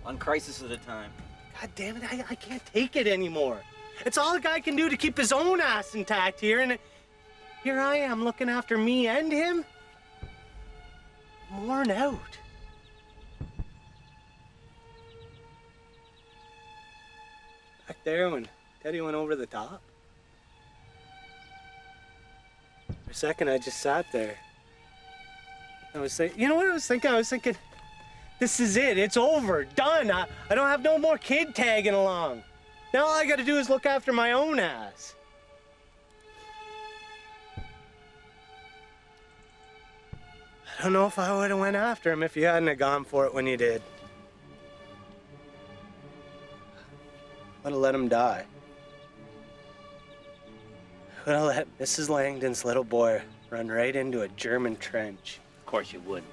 One crisis at a time. God damn it, I can't take it anymore. It's all a guy can do to keep his own ass intact here, and here I am looking after me and him. I'm worn out. Back there when Teddy went over the top. For a second, I just sat there. I was thinking, you know what I was thinking? I was thinking, this is it. It's over. Done. I don't have no more kid tagging along. Now all I gotta do is look after my own ass. I don't know if I would have went after him if you hadn't have gone for it when you did. Would have let him die. Would have let Mrs. Langdon's little boy run right into a German trench. Of course you would.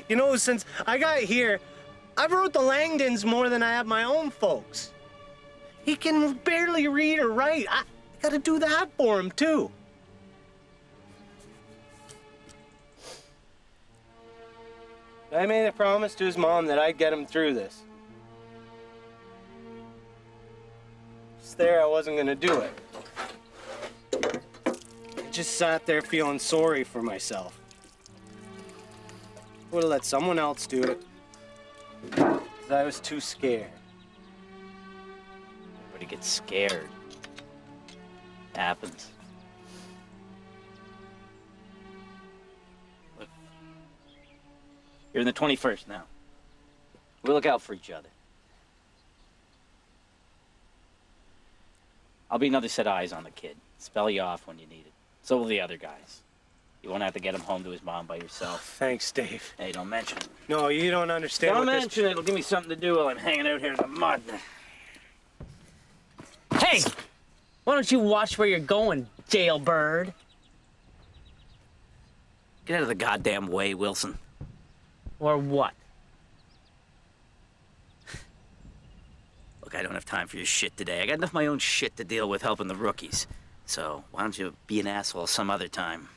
You know, since I got here, I've wrote the Langdons more than I have my own folks. He can barely read or write. I gotta do that for him, too. I made a promise to his mom that I'd get him through this. Just there, I wasn't gonna do it. I just sat there feeling sorry for myself. Would have let someone else do it. Because I was too scared. Everybody gets scared. It happens. Look. You're in the 21st now. We look out for each other. I'll be another set of eyes on the kid. Spell you off when you need it. So will the other guys. You won't have to get him home to his mom by yourself. Thanks, Dave. Hey, don't mention it. No, you don't understand. Don't mention it. It'll give me something to do while I'm hanging out here in the mud. Hey! Why don't you watch where you're going, jailbird? Get out of the goddamn way, Wilson. Or what? Look, I don't have time for your shit today. I got enough of my own shit to deal with helping the rookies. So, why don't you be an asshole some other time?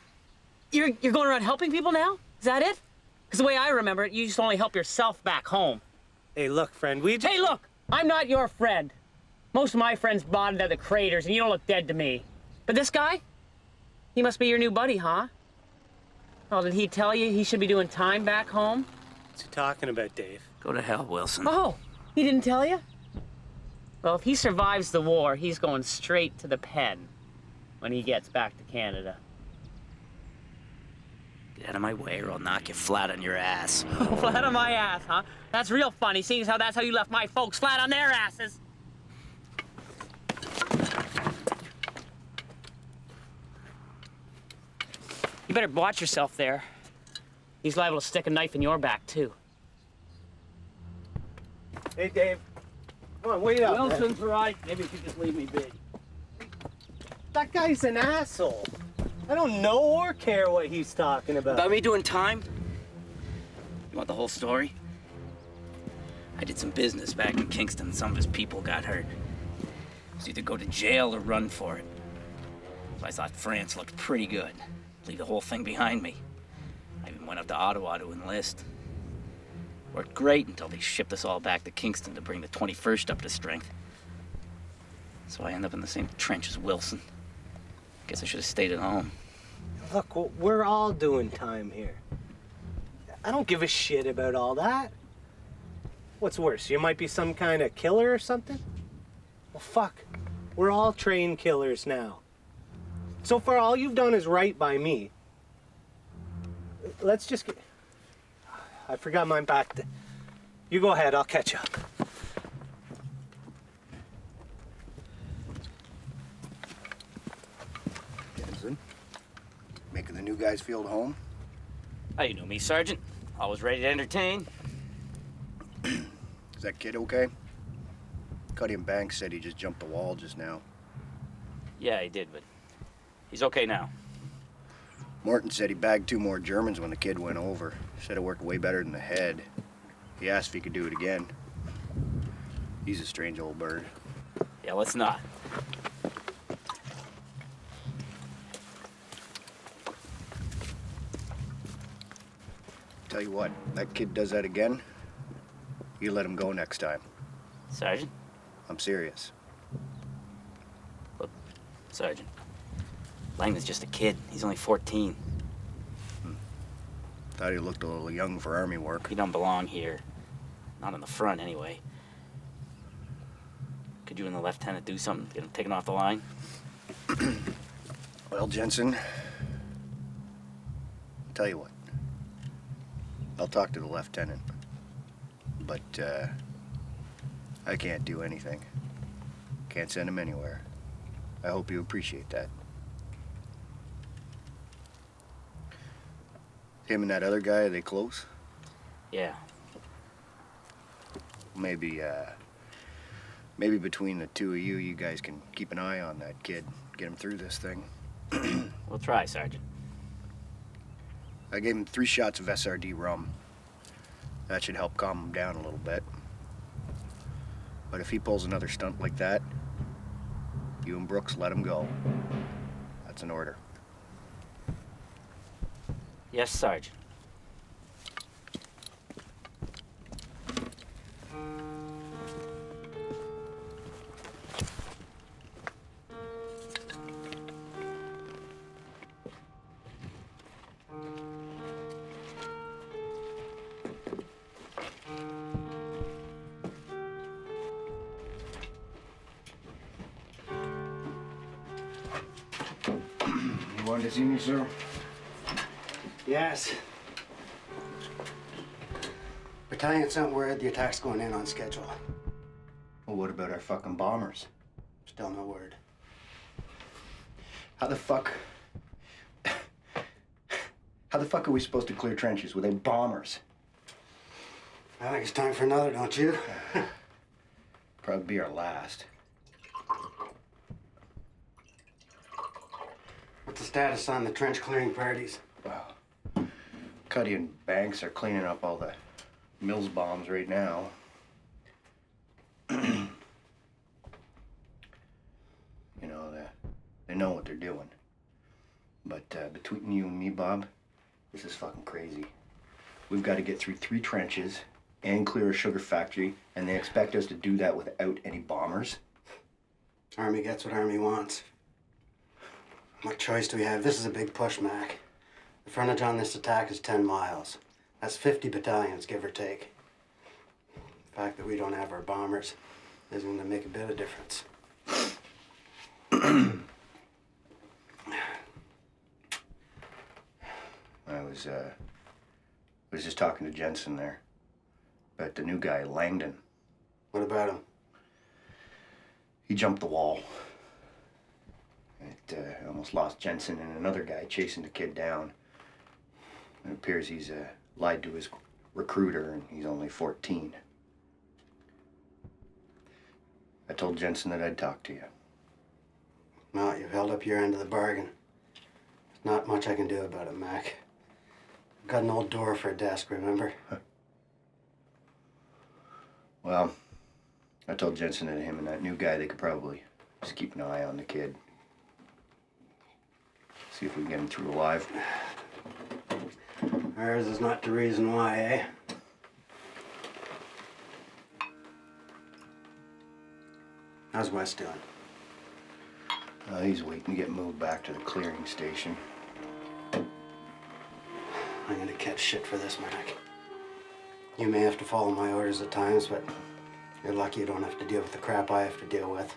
You're going around helping people now? Is that it? Because the way I remember it, you used to only help yourself back home. Hey, look, friend, we just... Hey, look! I'm not your friend. Most of my friends bonded at the craters, and you don't look dead to me. But this guy? He must be your new buddy, huh? Oh, did he tell you he should be doing time back home? What's he talking about, Dave? Go to hell, Wilson. Oh, he didn't tell you? Well, if he survives the war, he's going straight to the pen when he gets back to Canada. Get out of my way or I'll knock you flat on your ass. Flat on my ass, huh? That's real funny, seeing as how that's how you left my folks, flat on their asses. You better watch yourself there. He's liable to stick a knife in your back, too. Hey, Dave. Come on, wait up. Wilson's right. Maybe you could just leave me be. That guy's an asshole. I don't know or care what he's talking about. About me doing time? You want the whole story? I did some business back in Kingston. Some of his people got hurt. It was either go to jail or run for it. So I thought France looked pretty good. Leave the whole thing behind me. I even went up to Ottawa to enlist. Worked great until they shipped us all back to Kingston to bring the 21st up to strength. So I end up in the same trench as Wilson. Guess I should have stayed at home. Look, we're all doing time here. I don't give a shit about all that. What's worse, you might be some kind of killer or something? Well, fuck. We're all trained killers now. So far, all you've done is right by me. Let's just get... I forgot mine back. You go ahead, I'll catch up. Making the new guys feel at home? How you know me, Sergeant? Always ready to entertain. Is that kid okay? Cuddy and Banks said he just jumped the wall just now. Yeah, he did, but he's okay now. Morton said he bagged 2 more Germans when the kid went over. Said it worked way better than the head. He asked if he could do it again. He's a strange old bird. Yeah, let's not. Tell you what, that kid does that again, you let him go next time. Sergeant? I'm serious. Look, Sergeant. Langdon's just a kid. He's only 14. Thought he looked a little young for army work. He don't belong here. Not on the front, anyway. Could you and the lieutenant do something? Get him taken off the line? Well, Jensen, tell you what. I'll talk to the lieutenant. But, I can't do anything. Can't send him anywhere. I hope you appreciate that. Him and that other guy, are they close? Yeah. Maybe between the two of you, you guys can keep an eye on that kid. Get him through this thing. We'll try, Sergeant. I gave him 3 shots of SRD rum. That should help calm him down a little bit. But if he pulls another stunt like that, you and Brooks let him go. That's an order. Yes, Sergeant. You wanted to see me, sir? Yes. Battalion sent word the attack's going in on schedule. Well, what about our fucking bombers? Still no word. How the fuck are we supposed to clear trenches without bombers? I think it's time for another, don't you? Probably be our last. What's the status on the trench clearing parties? Well, Cuddy and Banks are cleaning up all the Mills bombs right now. You know, they know what they're doing. But between you and me, Bob, this is fucking crazy. We've got to get through 3 trenches and clear a sugar factory, and they expect us to do that without any bombers? Army gets what Army wants. What choice do we have? This is a big push, Mac. The frontage on this attack is 10 miles. That's 50 battalions, give or take. The fact that we don't have our bombers isn't going to make a bit of difference. I was just talking to Jensen there about the new guy, Langdon. What about him? He jumped the wall. It almost lost Jensen and another guy chasing the kid down. It appears he's lied to his recruiter and he's only 14. I told Jensen that I'd talk to you. Well, you've held up your end of the bargain. There's not much I can do about it, Mac. I've got an old door for a desk, remember? Huh. Well, I told Jensen that him and that new guy, they could probably just keep an eye on the kid. See if we can get him through alive. Ours is not the reason why, eh? How's Wes doing? He's waiting to get moved back to the clearing station. I'm gonna catch shit for this, Mac. You may have to follow my orders at times, but you're lucky you don't have to deal with the crap I have to deal with.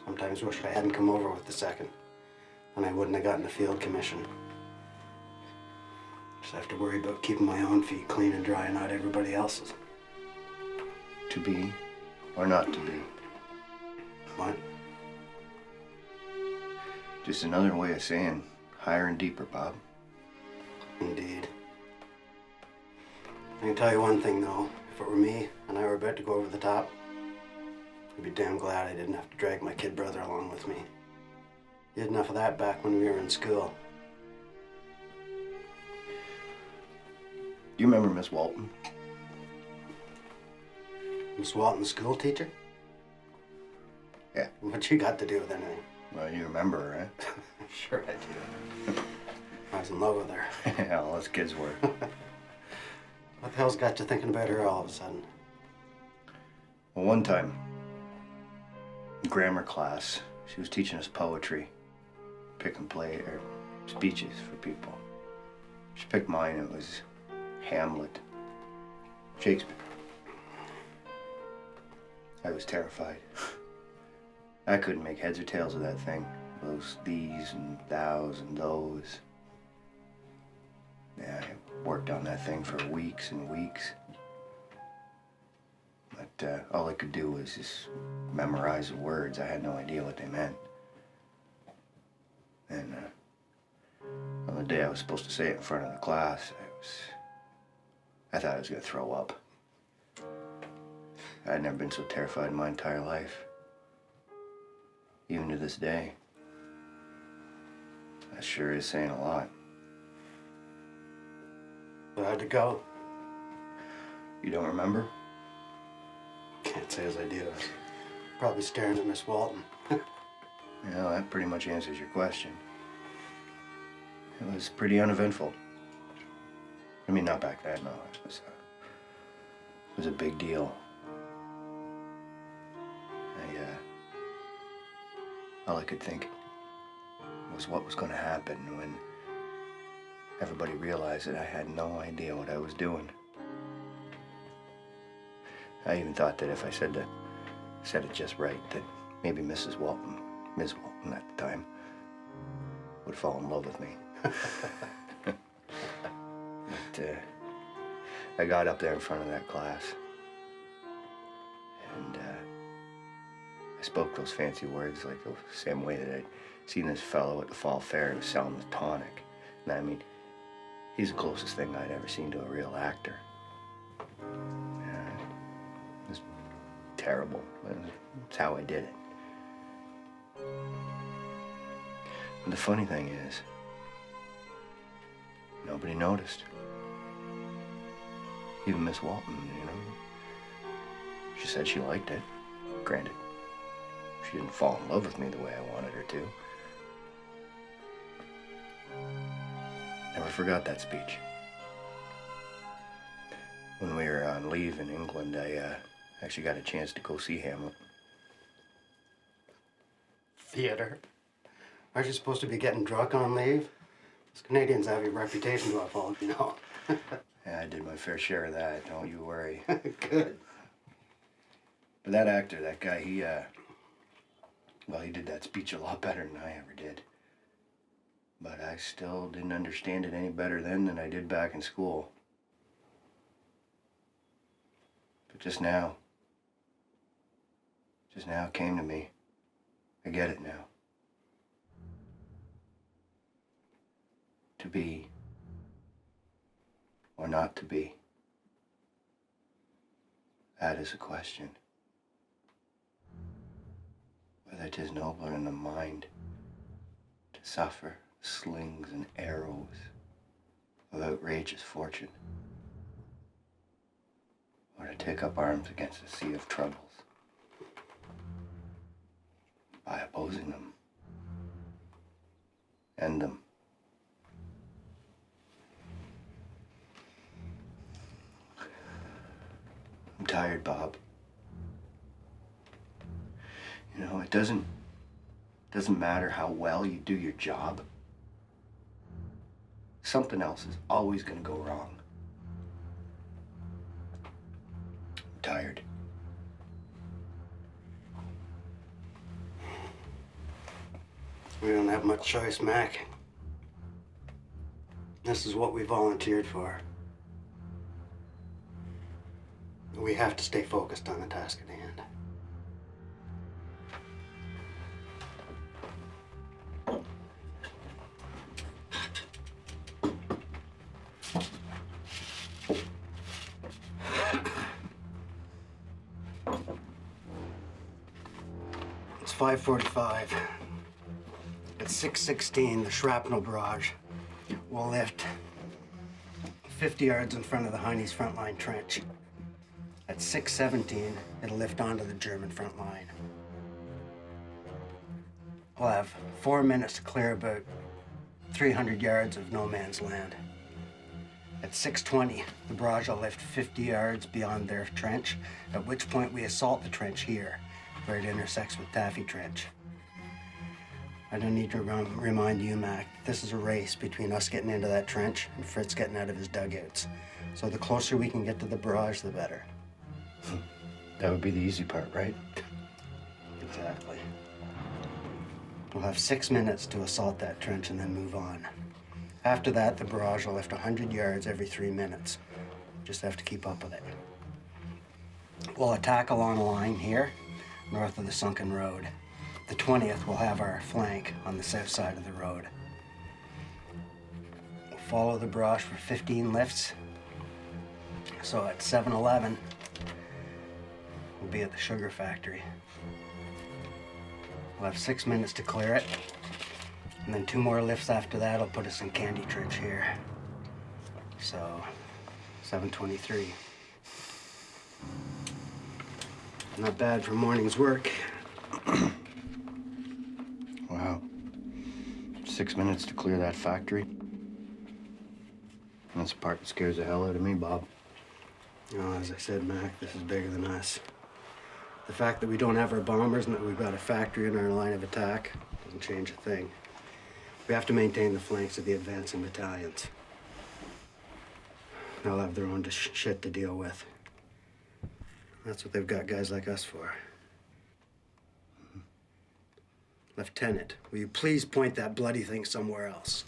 Sometimes wish I hadn't come over with the 2nd, and I wouldn't have gotten a field commission. Just have to worry about keeping my own feet clean and dry and not everybody else's. To be or not to be? What? Just another way of saying higher and deeper, Bob. Indeed. I can tell you one thing, though. If it were me and I were about to go over the top, I'd be damn glad I didn't have to drag my kid brother along with me. Did enough of that back when we were in school. Do you remember Miss Walton? Miss Walton, the school teacher? Yeah. What you got to do with anything? Well, you remember her, right? Sure I do. My was in love with her. Yeah, all us kids were. What the hell's got you thinking about her all of a sudden? Well, one time, in grammar class, she was teaching us poetry, pick and play, or speeches for people. She picked mine. It was Hamlet, Shakespeare. I was terrified. I couldn't make heads or tails of that thing. Those these and thous and those. Yeah, I worked on that thing for weeks and weeks. But all I could do was just memorize the words. I had no idea what they meant. And on the day I was supposed to say it in front of the class, I thought I was gonna throw up. I'd never been so terrified in my entire life. Even to this day. That sure is saying a lot. So how'd it go? You don't remember? Can't say as I do. Probably staring at Miss Walton. Yeah, that pretty much answers your question. It was pretty uneventful. I mean, not back then, no. It was a big deal. All I could think was what was going to happen when everybody realized that I had no idea what I was doing. I even thought that if I said it just right, that maybe Ms. Walton at the time, would fall in love with me. But I got up there in front of that class, and I spoke those fancy words like the same way that I'd seen this fellow at the fall fair who was selling the tonic. And I mean, he's the closest thing I'd ever seen to a real actor. Yeah, it was terrible. That's how I did it. But the funny thing is, nobody noticed. Even Miss Walton, you know. She said she liked it. Granted, she didn't fall in love with me the way I wanted her to. Never forgot that speech. When we were on leave in England, I actually got a chance to go see Hamlet. Theater? Aren't you supposed to be getting drunk on leave? Us Canadians have a reputation to uphold, you know. Yeah, I did my fair share of that, don't you worry. Good. But that actor, that guy, he did that speech a lot better than I ever did. But I still didn't understand it any better then than I did back in school. But just now it came to me. I get it now. To be or not to be, that is a question. Whether 'tis nobler in the mind to suffer slings and arrows of outrageous fortune, or to take up arms against a sea of troubles by opposing them, end them. I'm tired, Bob. You know, it doesn't matter how well you do your job. Something else is always going to go wrong. I'm tired. We don't have much choice, Mac. This is what we volunteered for. We have to stay focused on the task at hand. It's 5:45. At 6:16, the shrapnel barrage will lift 50 yards in front of the Heine's front line trench. At 6:17, it'll lift onto the German front line. We'll have 4 minutes to clear about 300 yards of no man's land. At 6:20, the barrage will lift 50 yards beyond their trench, at which point we assault the trench here, where it intersects with Taffy Trench. I don't need to remind you, Mac, this is a race between us getting into that trench and Fritz getting out of his dugouts. So the closer we can get to the barrage, the better. That would be the easy part, right? Exactly. We'll have 6 minutes to assault that trench and then move on. After that, the barrage will lift 100 yards every 3 minutes. Just have to keep up with it. We'll attack along a line here, north of the sunken road. The 20th will have our flank on the south side of the road. We'll follow the barrage for 15 lifts. So at 7:11, we'll be at the sugar factory. We'll have 6 minutes to clear it. And then 2 more lifts after that will put us in Candy Trench here. So, 7:23. Not bad for morning's work. Wow. 6 minutes to clear that factory. That's the part that scares the hell out of me, Bob. You know, as I said, Mac, this is bigger than us. The fact that we don't have our bombers and that we've got a factory in our line of attack doesn't change a thing. We have to maintain the flanks of the advancing battalions. They'll have their own shit to deal with. That's what they've got guys like us for. Lieutenant, will you please point that bloody thing somewhere else?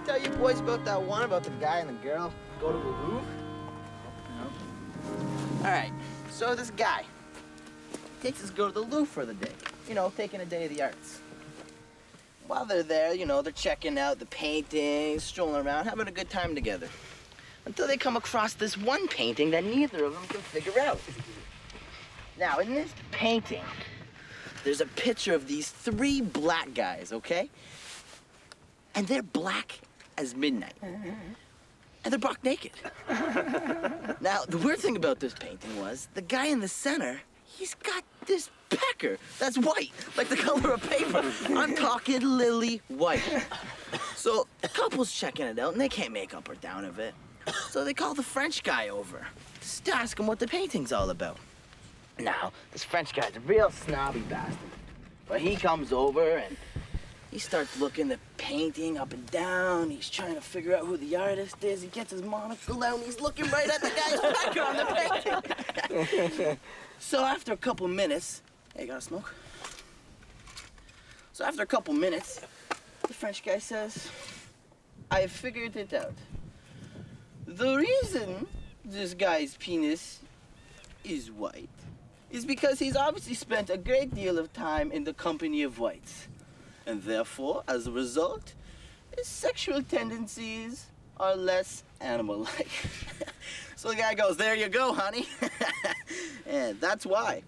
Tell you boys about that one about the guy and the girl go to the Louvre? No. All right, so this guy takes his girl to the Louvre for the day. You know, taking a day of the arts. While they're there, you know, they're checking out the paintings, strolling around, having a good time together. Until they come across this one painting that neither of them can figure out. Now, in this painting, there's a picture of these 3 black guys, okay? And they're black as midnight. And they're buck naked. Now, the weird thing about this painting was the guy in the center, he's got this pecker that's white, like the color of paper. I'm talking lily white. So the couple's checking it out, and they can't make up or down of it. So they call the French guy over just to ask him what the painting's all about. Now, this French guy's a real snobby bastard. But he comes over, and he starts looking the painting up and down. He's trying to figure out who the artist is. He gets his monocle out, and he's looking right at the guy's pecker on the painting. So after a couple minutes, hey, got a smoke? So after a couple minutes, the French guy says, I figured it out. The reason this guy's penis is white is because he's obviously spent a great deal of time in the company of whites. And therefore, as a result, his sexual tendencies are less animal-like. So the guy goes, there you go, honey. And that's why.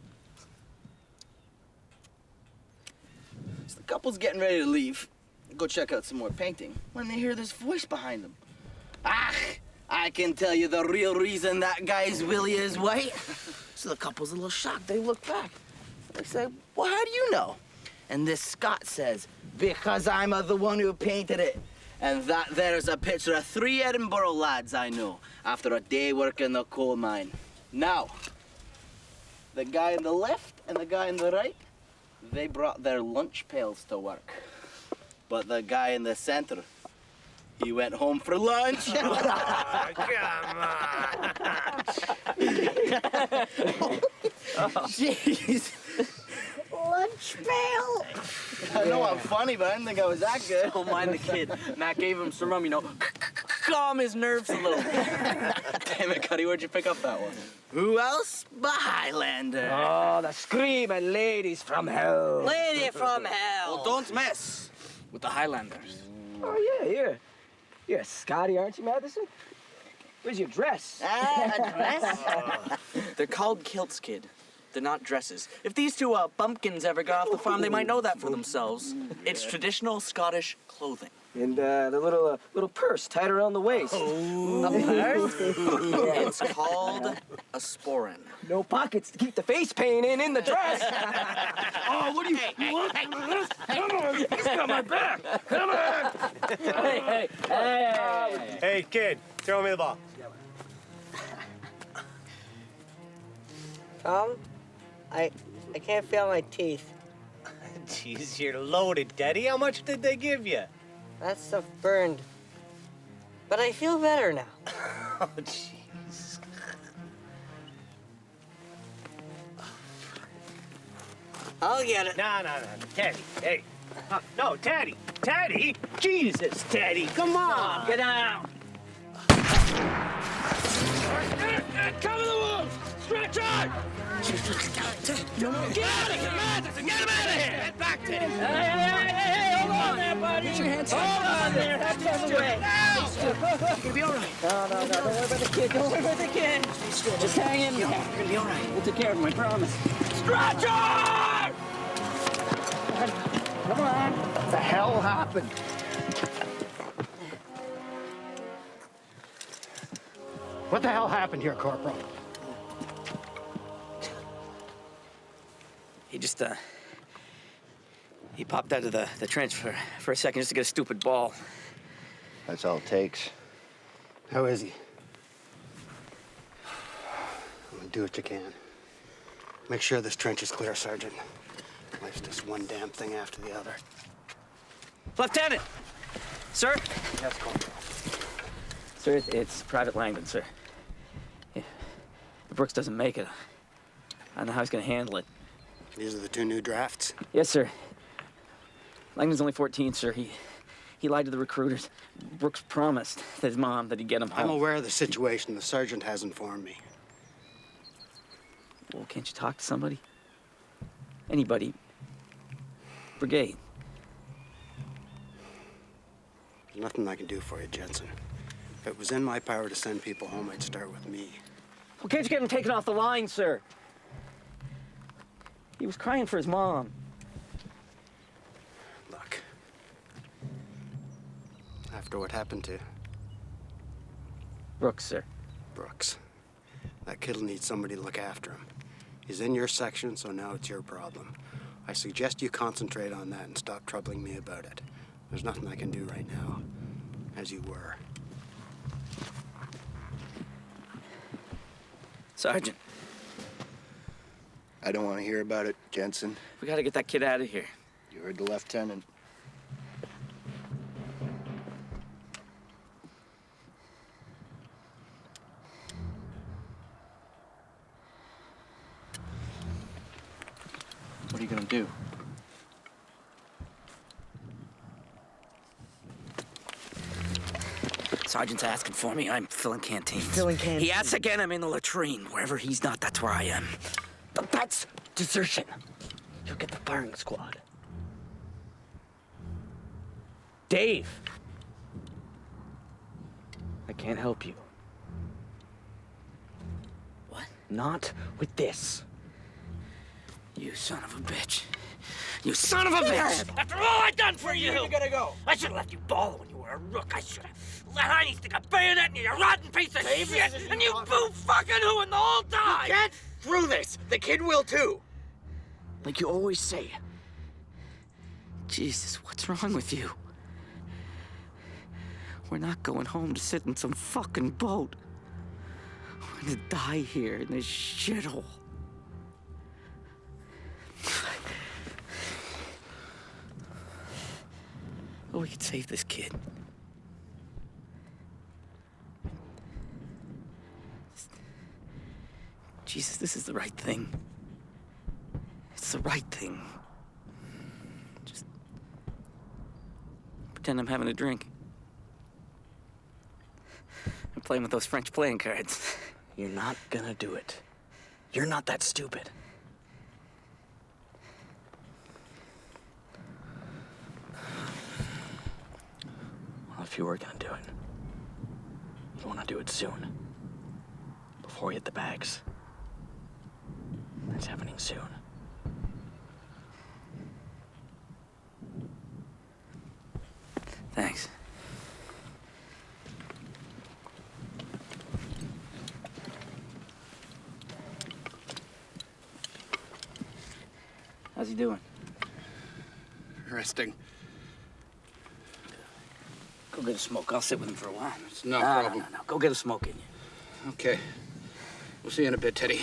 So the couple's getting ready to leave, go check out some more painting, when they hear this voice behind them. Ah, I can tell you the real reason that guy's willy is white. So the couple's a little shocked. They look back. They say, well, how do you know? And this Scot says, because I'm the one who painted it. And that there's a picture of 3 Edinburgh lads I know after a day work in the coal mine. Now, the guy on the left and the guy on the right, they brought their lunch pails to work. But the guy in the center, he went home for lunch. Oh, come on. Jeez. Lunch pail. I know I'm funny, but I didn't think I was that good. Don't mind the kid. Matt gave him some rum, you know, calm his nerves a little. Damn it, Cuddy, where'd you pick up that one? Who else but Highlander? Oh, the screaming ladies from hell. Lady from hell. Well, don't mess With the Highlanders. Oh, yeah. You're a Scotty, aren't you, Matheson? Where's your dress? A dress? They're called kilts, kid. They're not dresses. If these two bumpkins ever got off the farm, they might know that for themselves. It's traditional Scottish clothing. And the little purse tied around the waist. A purse? It's called a sporran. No pockets to keep the face paint in the dress. Oh, what do you want? Come on, he's got my back. Come on. Hey. Hey, kid, throw me the ball. Tom, I can't feel my teeth. Jeez, you're loaded, Daddy. How much did they give you? That stuff burned. But I feel better now. Oh, jeez. I'll get it. No, Teddy, hey. No, Teddy. Teddy? Jesus, Teddy, come on. Get down. Cover the wolves! Stretch out! Get out of here, Matheson! Get him out of here! Get back to him! Hey, hold on there, buddy. Get your hands Hold on there. That's the way. You're gonna be all right. No. Don't worry about the kid. Don't worry about the kid. Just hang in there. You're gonna be all right. We'll take care of him, I promise. Stretcher! Come on. What the hell happened? What the hell happened here, Corporal? He just, he popped out of the trench for a second just to get a stupid ball. That's all it takes. How is he? Do what you can. Make sure this trench is clear, Sergeant. Life's just one damn thing after the other. Lieutenant! Sir? Yes, Corporal. Sir, it's Private Langdon, sir. If Brooks doesn't make it, I don't know how he's gonna handle it. These are the two new drafts? Yes, sir. Langdon's only 14, sir. He lied to the recruiters. Brooks promised that his mom that he'd get him home. I'm aware of the situation. The sergeant has informed me. Well, can't you talk to somebody? Anybody. Brigade. There's nothing I can do for you, Jensen. If it was in my power to send people home, I'd start with me. Well, can't you get him taken off the line, sir? He was crying for his mom. Look. After what happened to Brooks, sir. Brooks, that kid'll need somebody to look after him. He's in your section, so now it's your problem. I suggest you concentrate on that and stop troubling me about it. There's nothing I can do right now, as you were. Sergeant. I don't want to hear about it, Jensen. We gotta get that kid out of here. You heard the lieutenant. What are you gonna do? Sergeant's asking for me. I'm filling canteens. Filling canteens? He asks again, I'm in the latrine. Wherever he's not, that's where I am. But that's desertion. You'll get the firing squad. Dave. I can't help you. What? Not with this. You son of a bitch. You son of a bitch! After all I've done for you! You gotta go. I should have left you ball when you were a rook. I should have let Heine stick a bayonet in you, you rotten piece of shit! And you boo fucking hooing the whole time! Get through this. The kid will too. Like you always say. Jesus, what's wrong with you? We're not going home to sit in some fucking boat. We're gonna die here in this shithole. Oh, we could save this kid. Jesus, this is the right thing. It's the right thing. Just pretend I'm having a drink. I'm playing with those French playing cards. You're not gonna do it. You're not that stupid. if you were gonna do it, you'd want to do it soon. Before you hit the bags. That's happening soon. Thanks. How's he doing? Resting. Go get a smoke. I'll sit with him for a while. It's no problem. No. Go get a smoke in you. Okay. We'll see you in a bit, Teddy.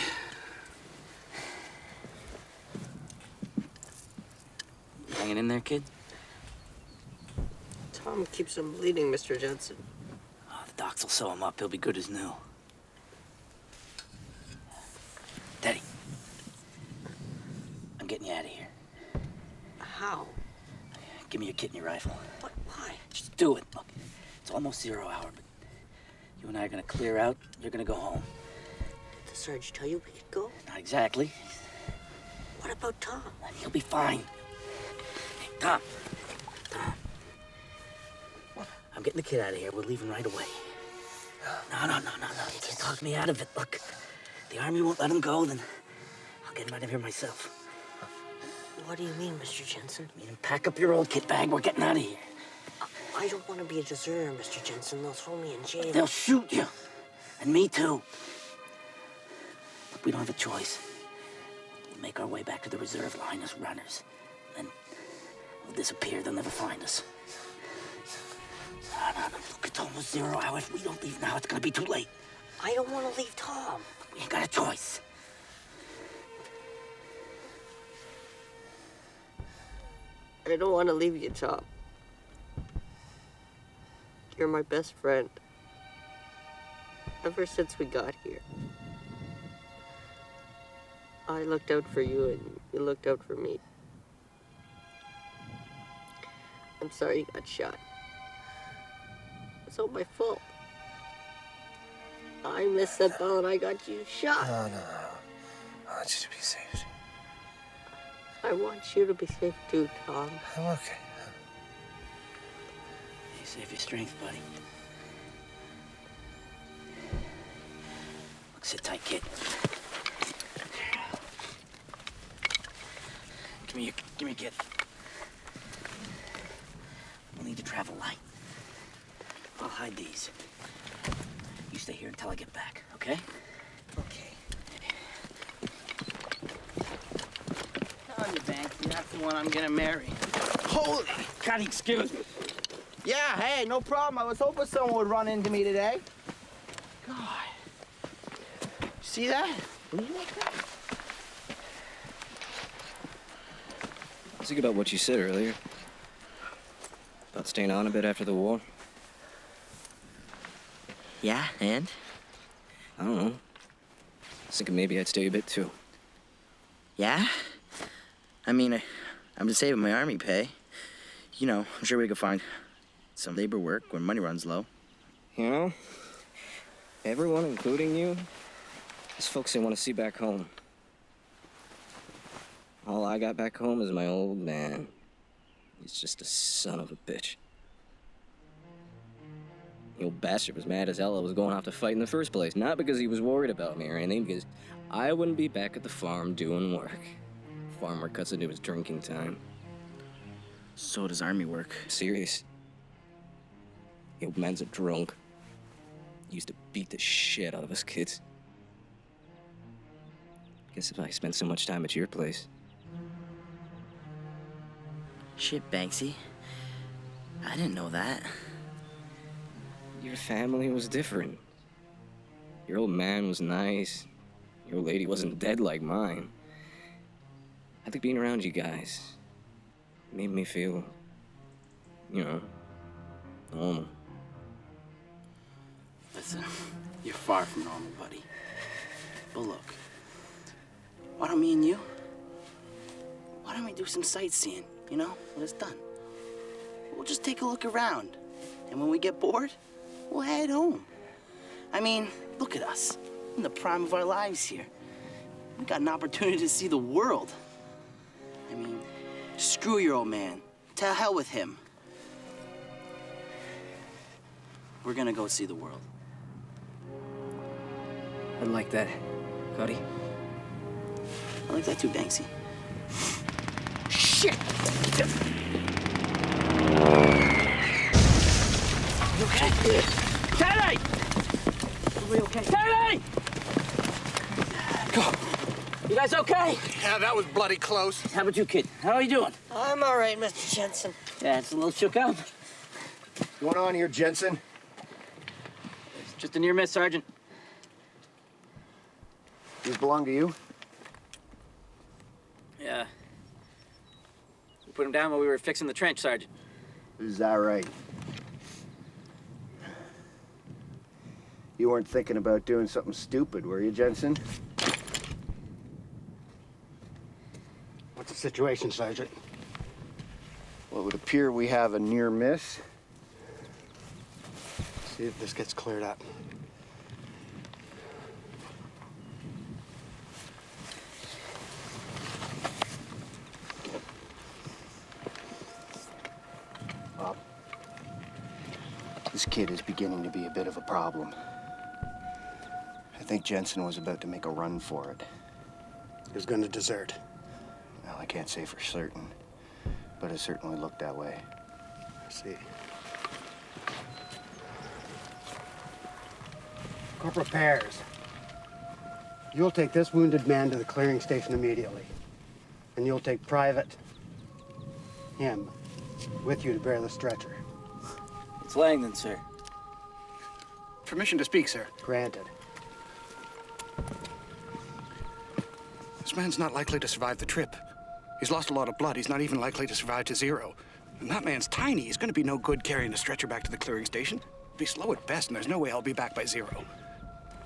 Hanging in there, kid? Tom keeps him bleeding, Mr. Jensen. Oh, the docs will sew him up. He'll be good as new. Teddy. I'm getting you out of here. How? Give me your kit and your rifle. What? Why? Just do it. Look, it's almost 0 hour, but you and I are gonna clear out. You're gonna go home. Did the Sarge tell you we could go? Not exactly. What about Tom? He'll be fine. Hey, Tom. I'm getting the kid out of here. We're leaving right away. No. You can't talk me out of it. Look, the army won't let him go, then I'll get him out of here myself. What do you mean, Mr. Jensen? I mean, pack up your old kit bag. We're getting out of here. I don't want to be a deserter, Mr. Jensen. They'll throw me in jail. They'll shoot you. And me too. Look, we don't have a choice. We'll make our way back to the reserve line as runners. Then we'll disappear. They'll never find us. No. Look, it's almost 0 hour. If we don't leave now, it's gonna be too late. I don't want to leave Tom. We ain't got a choice. I don't want to leave you, Tom. You're my best friend. Ever since we got here. I looked out for you and you looked out for me. I'm sorry you got shot. It's all my fault. I missed that ball and I got you shot. No. I want you to be safe. I want you to be safe too, Tom. I'm okay. You save your strength, buddy. Look, sit tight, kid. Give me your kid. We'll need to travel light. I'll hide these. You stay here until I get back, okay? Okay. On you, Banksy. That's the one I'm gonna marry. Holy! God, excuse me. Yeah, hey, no problem. I was hoping someone would run into me today. God. See that? Bleeding like that? Think about what you said earlier. About staying on a bit after the war. Yeah, and? I don't know. I was thinking maybe I'd stay a bit too. Yeah? I mean, I'm just saving my army pay. You know, I'm sure we could find some labor work when money runs low. You know, everyone, including you, is folks they want to see back home. All I got back home is my old man. He's just a son of a bitch. The old bastard was mad as hell I was going off to fight in the first place. Not because he was worried about me or anything, because I wouldn't be back at the farm doing work. Farm work cuts into his drinking time. So does army work. Serious. The old man's a drunk. He used to beat the shit out of us kids. Guess if I spent so much time at your place. Shit, Banksy. I didn't know that. Your family was different. Your old man was nice. Your old lady wasn't dead like mine. I think being around you guys made me feel, normal. Listen, you're far from normal, buddy. But look, why don't me and you? Why don't we do some sightseeing, when it's done? We'll just take a look around. And when we get bored, we'll head home. I mean, look at us. We're in the prime of our lives here. We got an opportunity to see the world. I mean, screw your old man. To hell with him. We're gonna go see the world. I like that, Cuddy. I like that too, Banksy. Shit! You okay? Teddy! Are we okay? Teddy! Go. You guys okay? Yeah, that was bloody close. How about you, kid? How are you doing? I'm all right, Mr. Jensen. Yeah, it's a little shook up. What's going on here, Jensen? It's just a near miss, Sergeant. These belong to you? Yeah. We put him down while we were fixing the trench, Sergeant. Is that right? You weren't thinking about doing something stupid, were you, Jensen? What's the situation, Sergeant? Well, it would appear we have a near miss. See if this gets cleared up. Bob, this kid is beginning to be a bit of a problem. I think Jensen was about to make a run for it. He was going to desert. Well, I can't say for certain, but it certainly looked that way. I see. Corporal Pears, you'll take this wounded man to the clearing station immediately. And you'll take Private, him, with you to bear the stretcher. It's Langdon, sir. Permission to speak, sir. Granted. This man's not likely to survive the trip. He's lost a lot of blood. He's not even likely to survive to zero. And that man's tiny. He's going to be no good carrying a stretcher back to the clearing station. He'll be slow at best, and there's no way I'll be back by zero.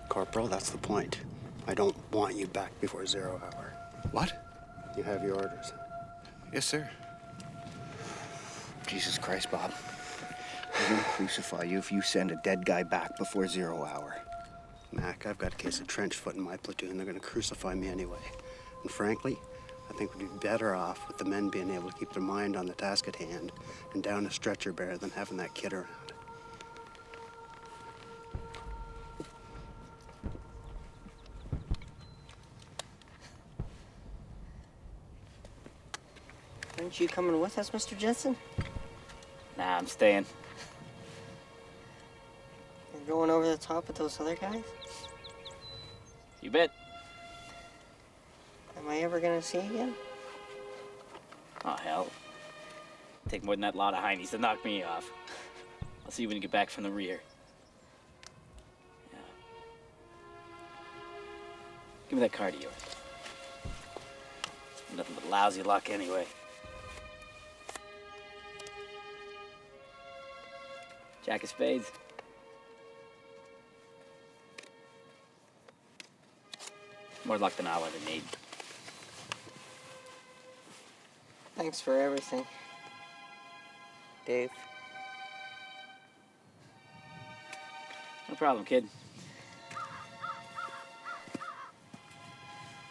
Corporal, that's the point. I don't want you back before 0 hour. What? You have your orders. Yes, sir. Jesus Christ, Bob. I'm gonna crucify you if you send a dead guy back before 0 hour. Mac, I've got a case of trench foot in my platoon. They're gonna crucify me anyway. And frankly, I think we'd be better off with the men being able to keep their mind on the task at hand and down a stretcher bearer than having that kid around. Aren't you coming with us, Mr. Jensen? Nah, I'm staying. You're going over the top with those other guys? You bet. Am I ever gonna see you again? Oh, hell. Take more than that lot of heinies to knock me off. I'll see you when you get back from the rear. Yeah. Give me that card of yours. Nothing but lousy luck anyway. Jack of spades. More luck than I'll ever need. Thanks for everything, Dave. No problem, kid.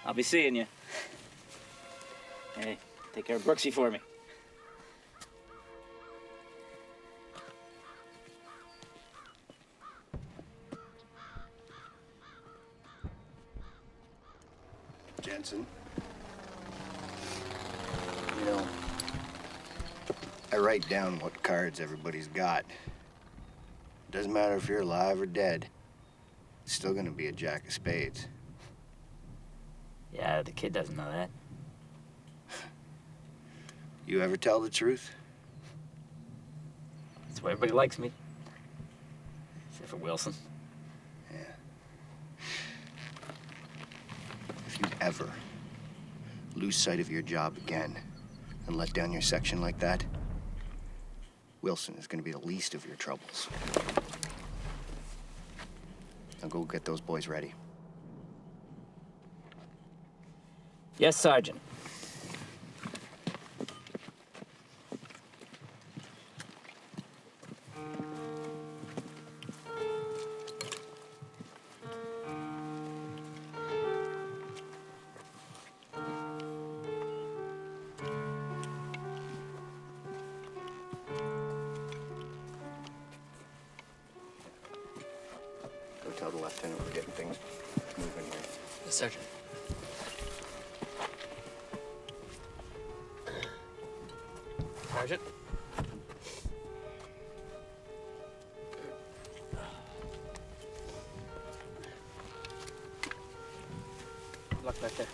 I'll be seeing you. Hey, take care of Brooksy for me. Jensen. You know, I write down what cards everybody's got. Doesn't matter if you're alive or dead. It's still gonna be a jack of spades. Yeah, the kid doesn't know that. You ever tell the truth? That's why everybody likes me. Except for Wilson. If you ever lose sight of your job again and let down your section like that, Wilson is going to be the least of your troubles. Now go get those boys ready. Yes, Sergeant. tell the lieutenant we're getting things moving here. Yes, Sergeant. Sergeant? Look back there.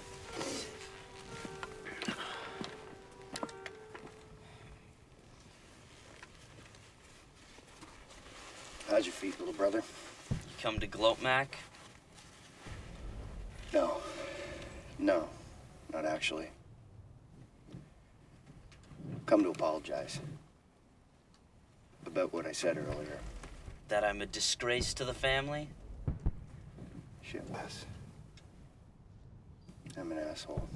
How's your feet, little brother? You come to gloat, Mac? No. No, not actually. Come to apologize. About what I said earlier. That I'm a disgrace to the family? Shit, Wes. I'm an asshole.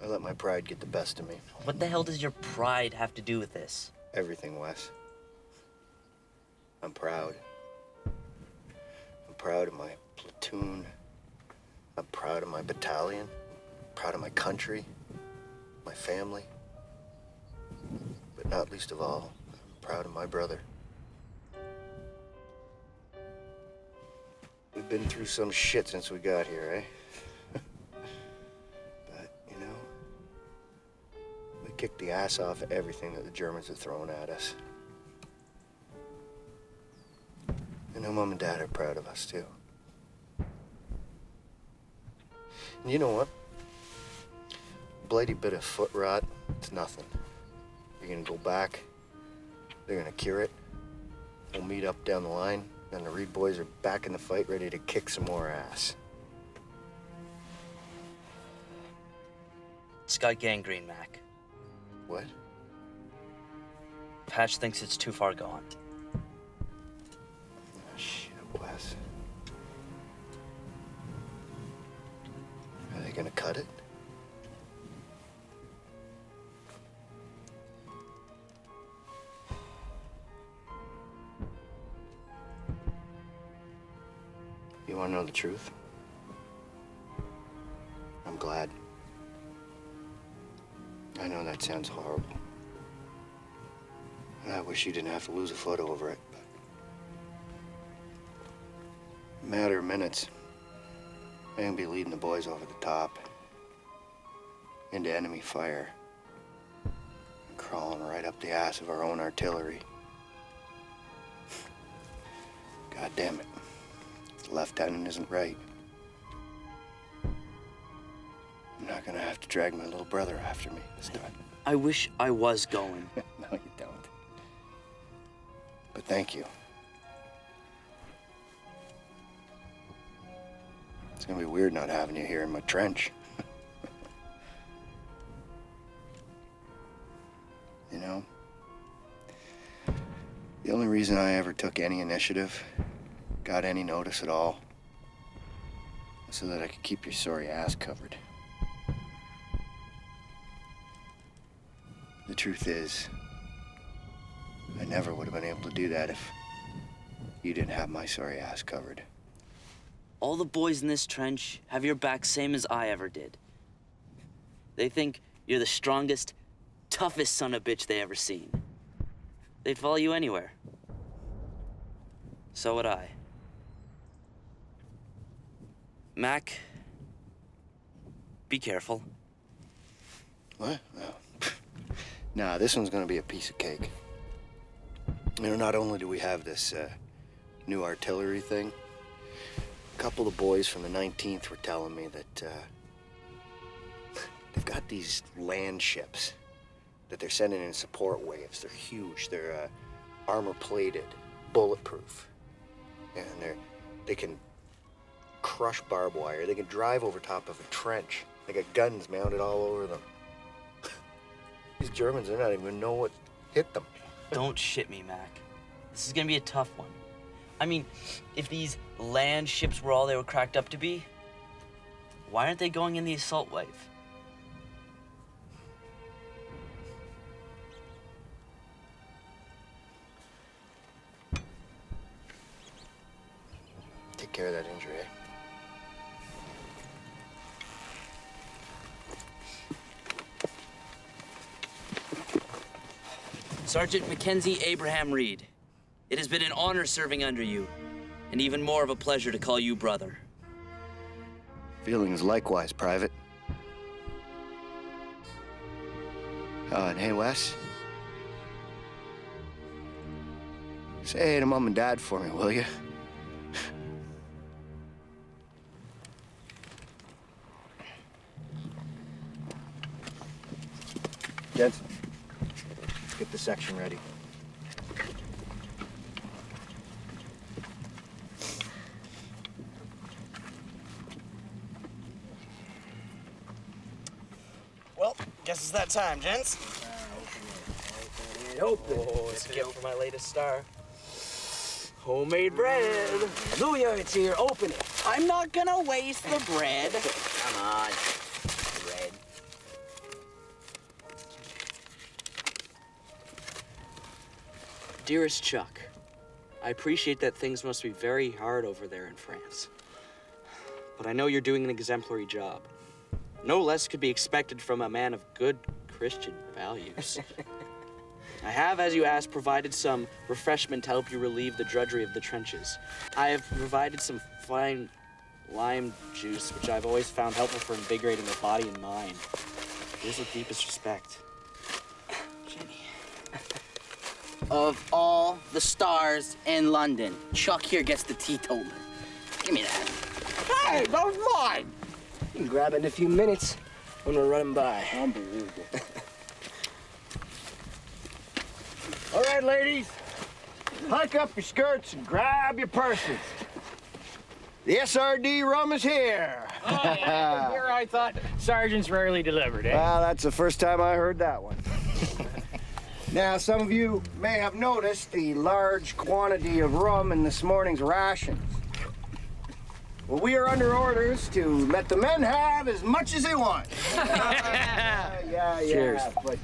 I let my pride get the best of me. What the hell does your pride have to do with this? Everything, Wes. I'm proud. I'm proud of my platoon. I'm proud of my battalion. I'm proud of my country, my family. But not least of all, I'm proud of my brother. We've been through some shit since we got here, eh? But, you know, we kicked the ass off of everything that the Germans have thrown at us. I know Mom and Dad are proud of us, too. And you know what? A bloody bit of foot rot, it's nothing. You're gonna go back, they're gonna cure it, we'll meet up down the line, and the Reed boys are back in the fight, ready to kick some more ass. It's got gangrene, Mac. What? Patch thinks it's too far gone. Oh, shit, Wes. Are they gonna cut it? You wanna know the truth? I'm glad. I know that sounds horrible. And I wish you didn't have to lose a foot over it, but... in a matter of minutes, I'm gonna be leading the boys over the top. Into enemy fire. And crawling right up the ass of our own artillery. God damn it. The lieutenant isn't right. I'm not gonna have to drag my little brother after me this time. I wish I was going. No, you don't. But thank you. It's gonna be weird not having you here in my trench. You know, the only reason I ever took any initiative, got any notice at all, was so that I could keep your sorry ass covered. The truth is, I never would have been able to do that if you didn't have my sorry ass covered. All the boys in this trench have your back same as I ever did. They think you're the strongest, toughest son of a bitch they ever seen. They'd follow you anywhere. So would I. Mac, be careful. What? No. Nah, this one's gonna be a piece of cake. You know, not only do we have this new artillery thing, a couple of boys from the 19th were telling me that they've got these land ships that they're sending in support waves. They're huge. They're armor-plated, bulletproof, and they can crush barbed wire. They can drive over top of a trench. They got guns mounted all over them. These Germans, they're not even gonna know what hit them. Don't shit me, Mac. This is gonna be a tough one. I mean, if these land ships were all they were cracked up to be, why aren't they going in the assault wave? Take care of that injury, eh? Sergeant Mackenzie Abraham Reed, it has been an honor serving under you, and even more of a pleasure to call you brother. Feelings likewise, Private. And hey, Wes. Say hey to Mom and Dad for me, will you? Jensen, get the section ready. Well, guess it's that time, gents. Open. Oh, it's a gift for my latest star. Homemade bread. Hallelujah, it's here. Open it. I'm not gonna waste the bread. Come on. Bread. Dearest Chuck, I appreciate that things must be very hard over there in France. But I know you're doing an exemplary job. No less could be expected from a man of good Christian values. I have, as you asked, provided some refreshment to help you relieve the drudgery of the trenches. I have provided some fine lime juice, which I've always found helpful for invigorating the body and mind. Here's with deepest respect. Jenny. Of all the stars in London, Chuck here gets the teetotaler. Give me that. Hey, that was mine. You can grab it in a few minutes when we're running by. Unbelievable. All right, ladies, hike up your skirts and grab your purses. The SRD rum is here. Oh, yeah. Here I thought sergeants rarely delivered, eh? Well, that's the first time I heard that one. Now, some of you may have noticed the large quantity of rum in this morning's rations. Well, we are under orders to let the men have as much as they want. Yeah. Cheers. But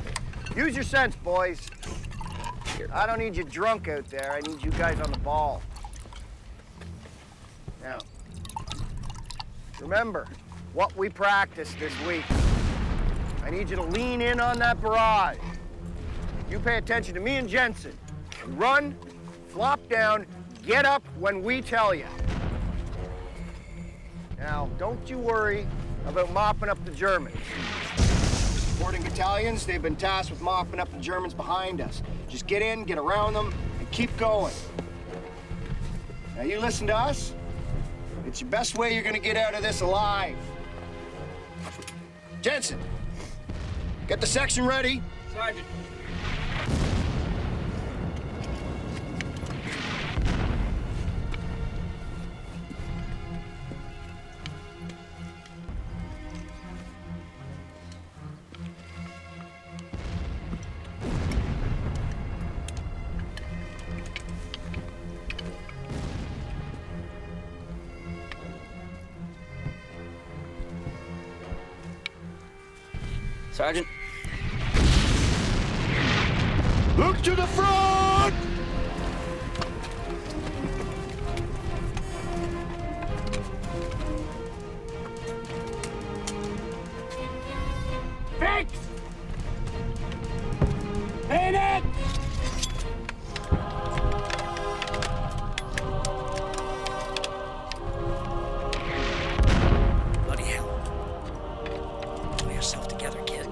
use your sense, boys. I don't need you drunk out there. I need you guys on the ball. Now, remember what we practiced this week. I need you to lean in on that barrage. You pay attention to me and Jensen. Run, flop down, get up when we tell you. Now, don't you worry about mopping up the Germans. Supporting battalions, they've been tasked with mopping up the Germans behind us. Just get in, get around them, and keep going. Now, you listen to us. It's your best way you're gonna get out of this alive. Jensen, get the section ready. Sergeant. Sergeant. Look to the front! Fix! Paint it! Bloody hell. Pull yourself together, kid.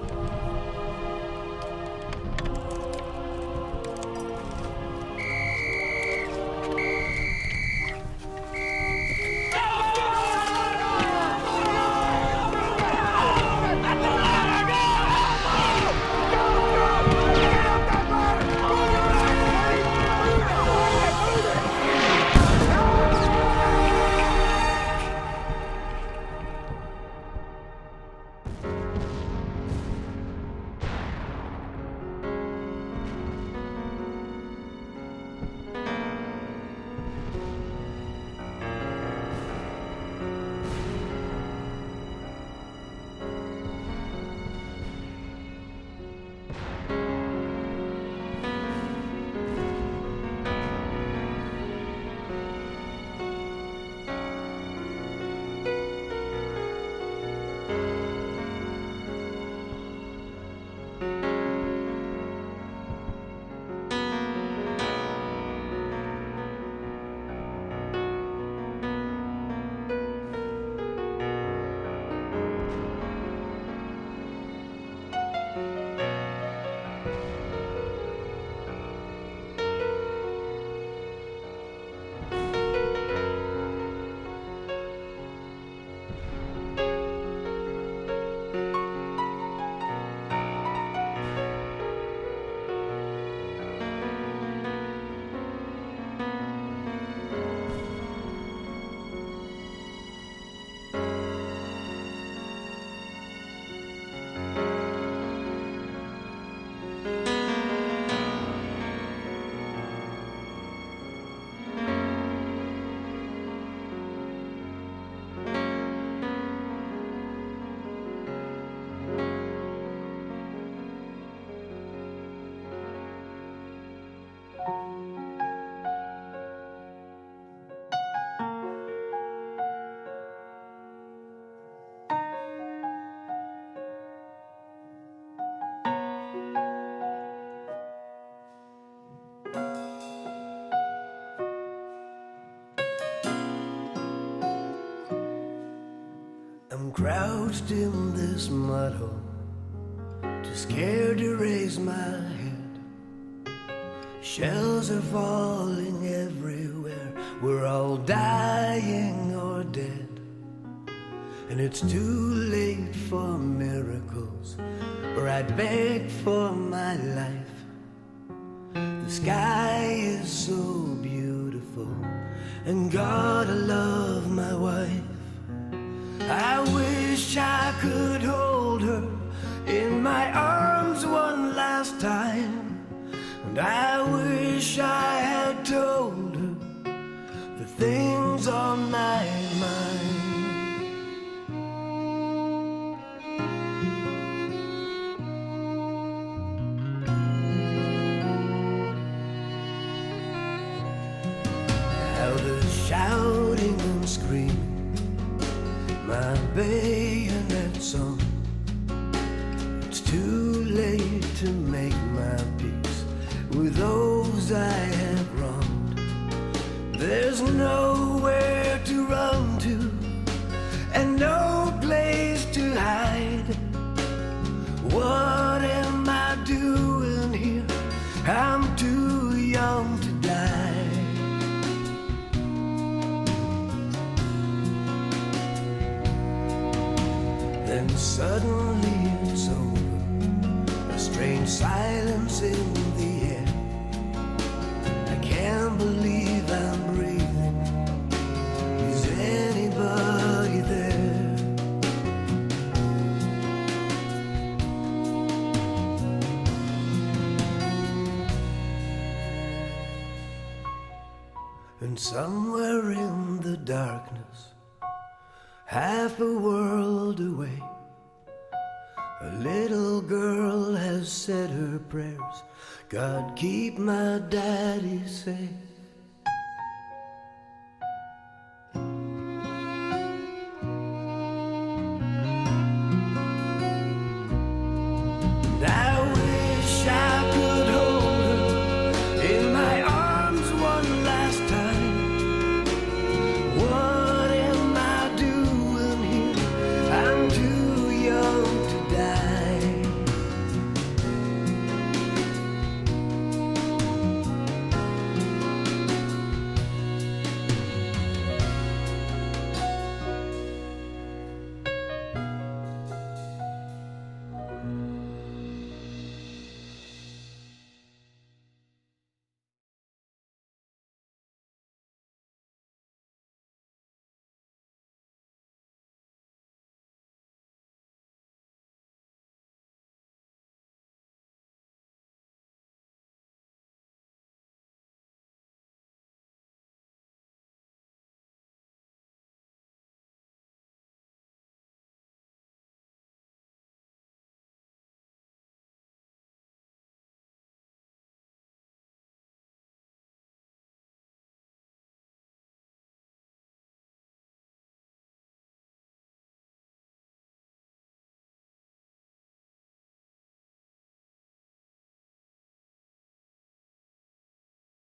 crouched in this mud hole, too scared to raise my head. Shells are falling everywhere, we're all dying or dead. And it's too late for miracles, or I'd beg for my life. The sky is so beautiful, and God, I love my wife. I wish I could hold her in my arms one last time, and I wish I had told her the things on my mind. Now the shouting and screaming, my bayonet's on. It's too late to make my peace with those I have wronged. There's nowhere to run to, and no place to hide. What am I doing here? I'm too young to die. Then suddenly it's over, a strange silence in the air. I can't believe I'm breathing. Is anybody there? And somewhere in the darkness, half a world away, a little girl has said her prayers. God, keep my daddy safe.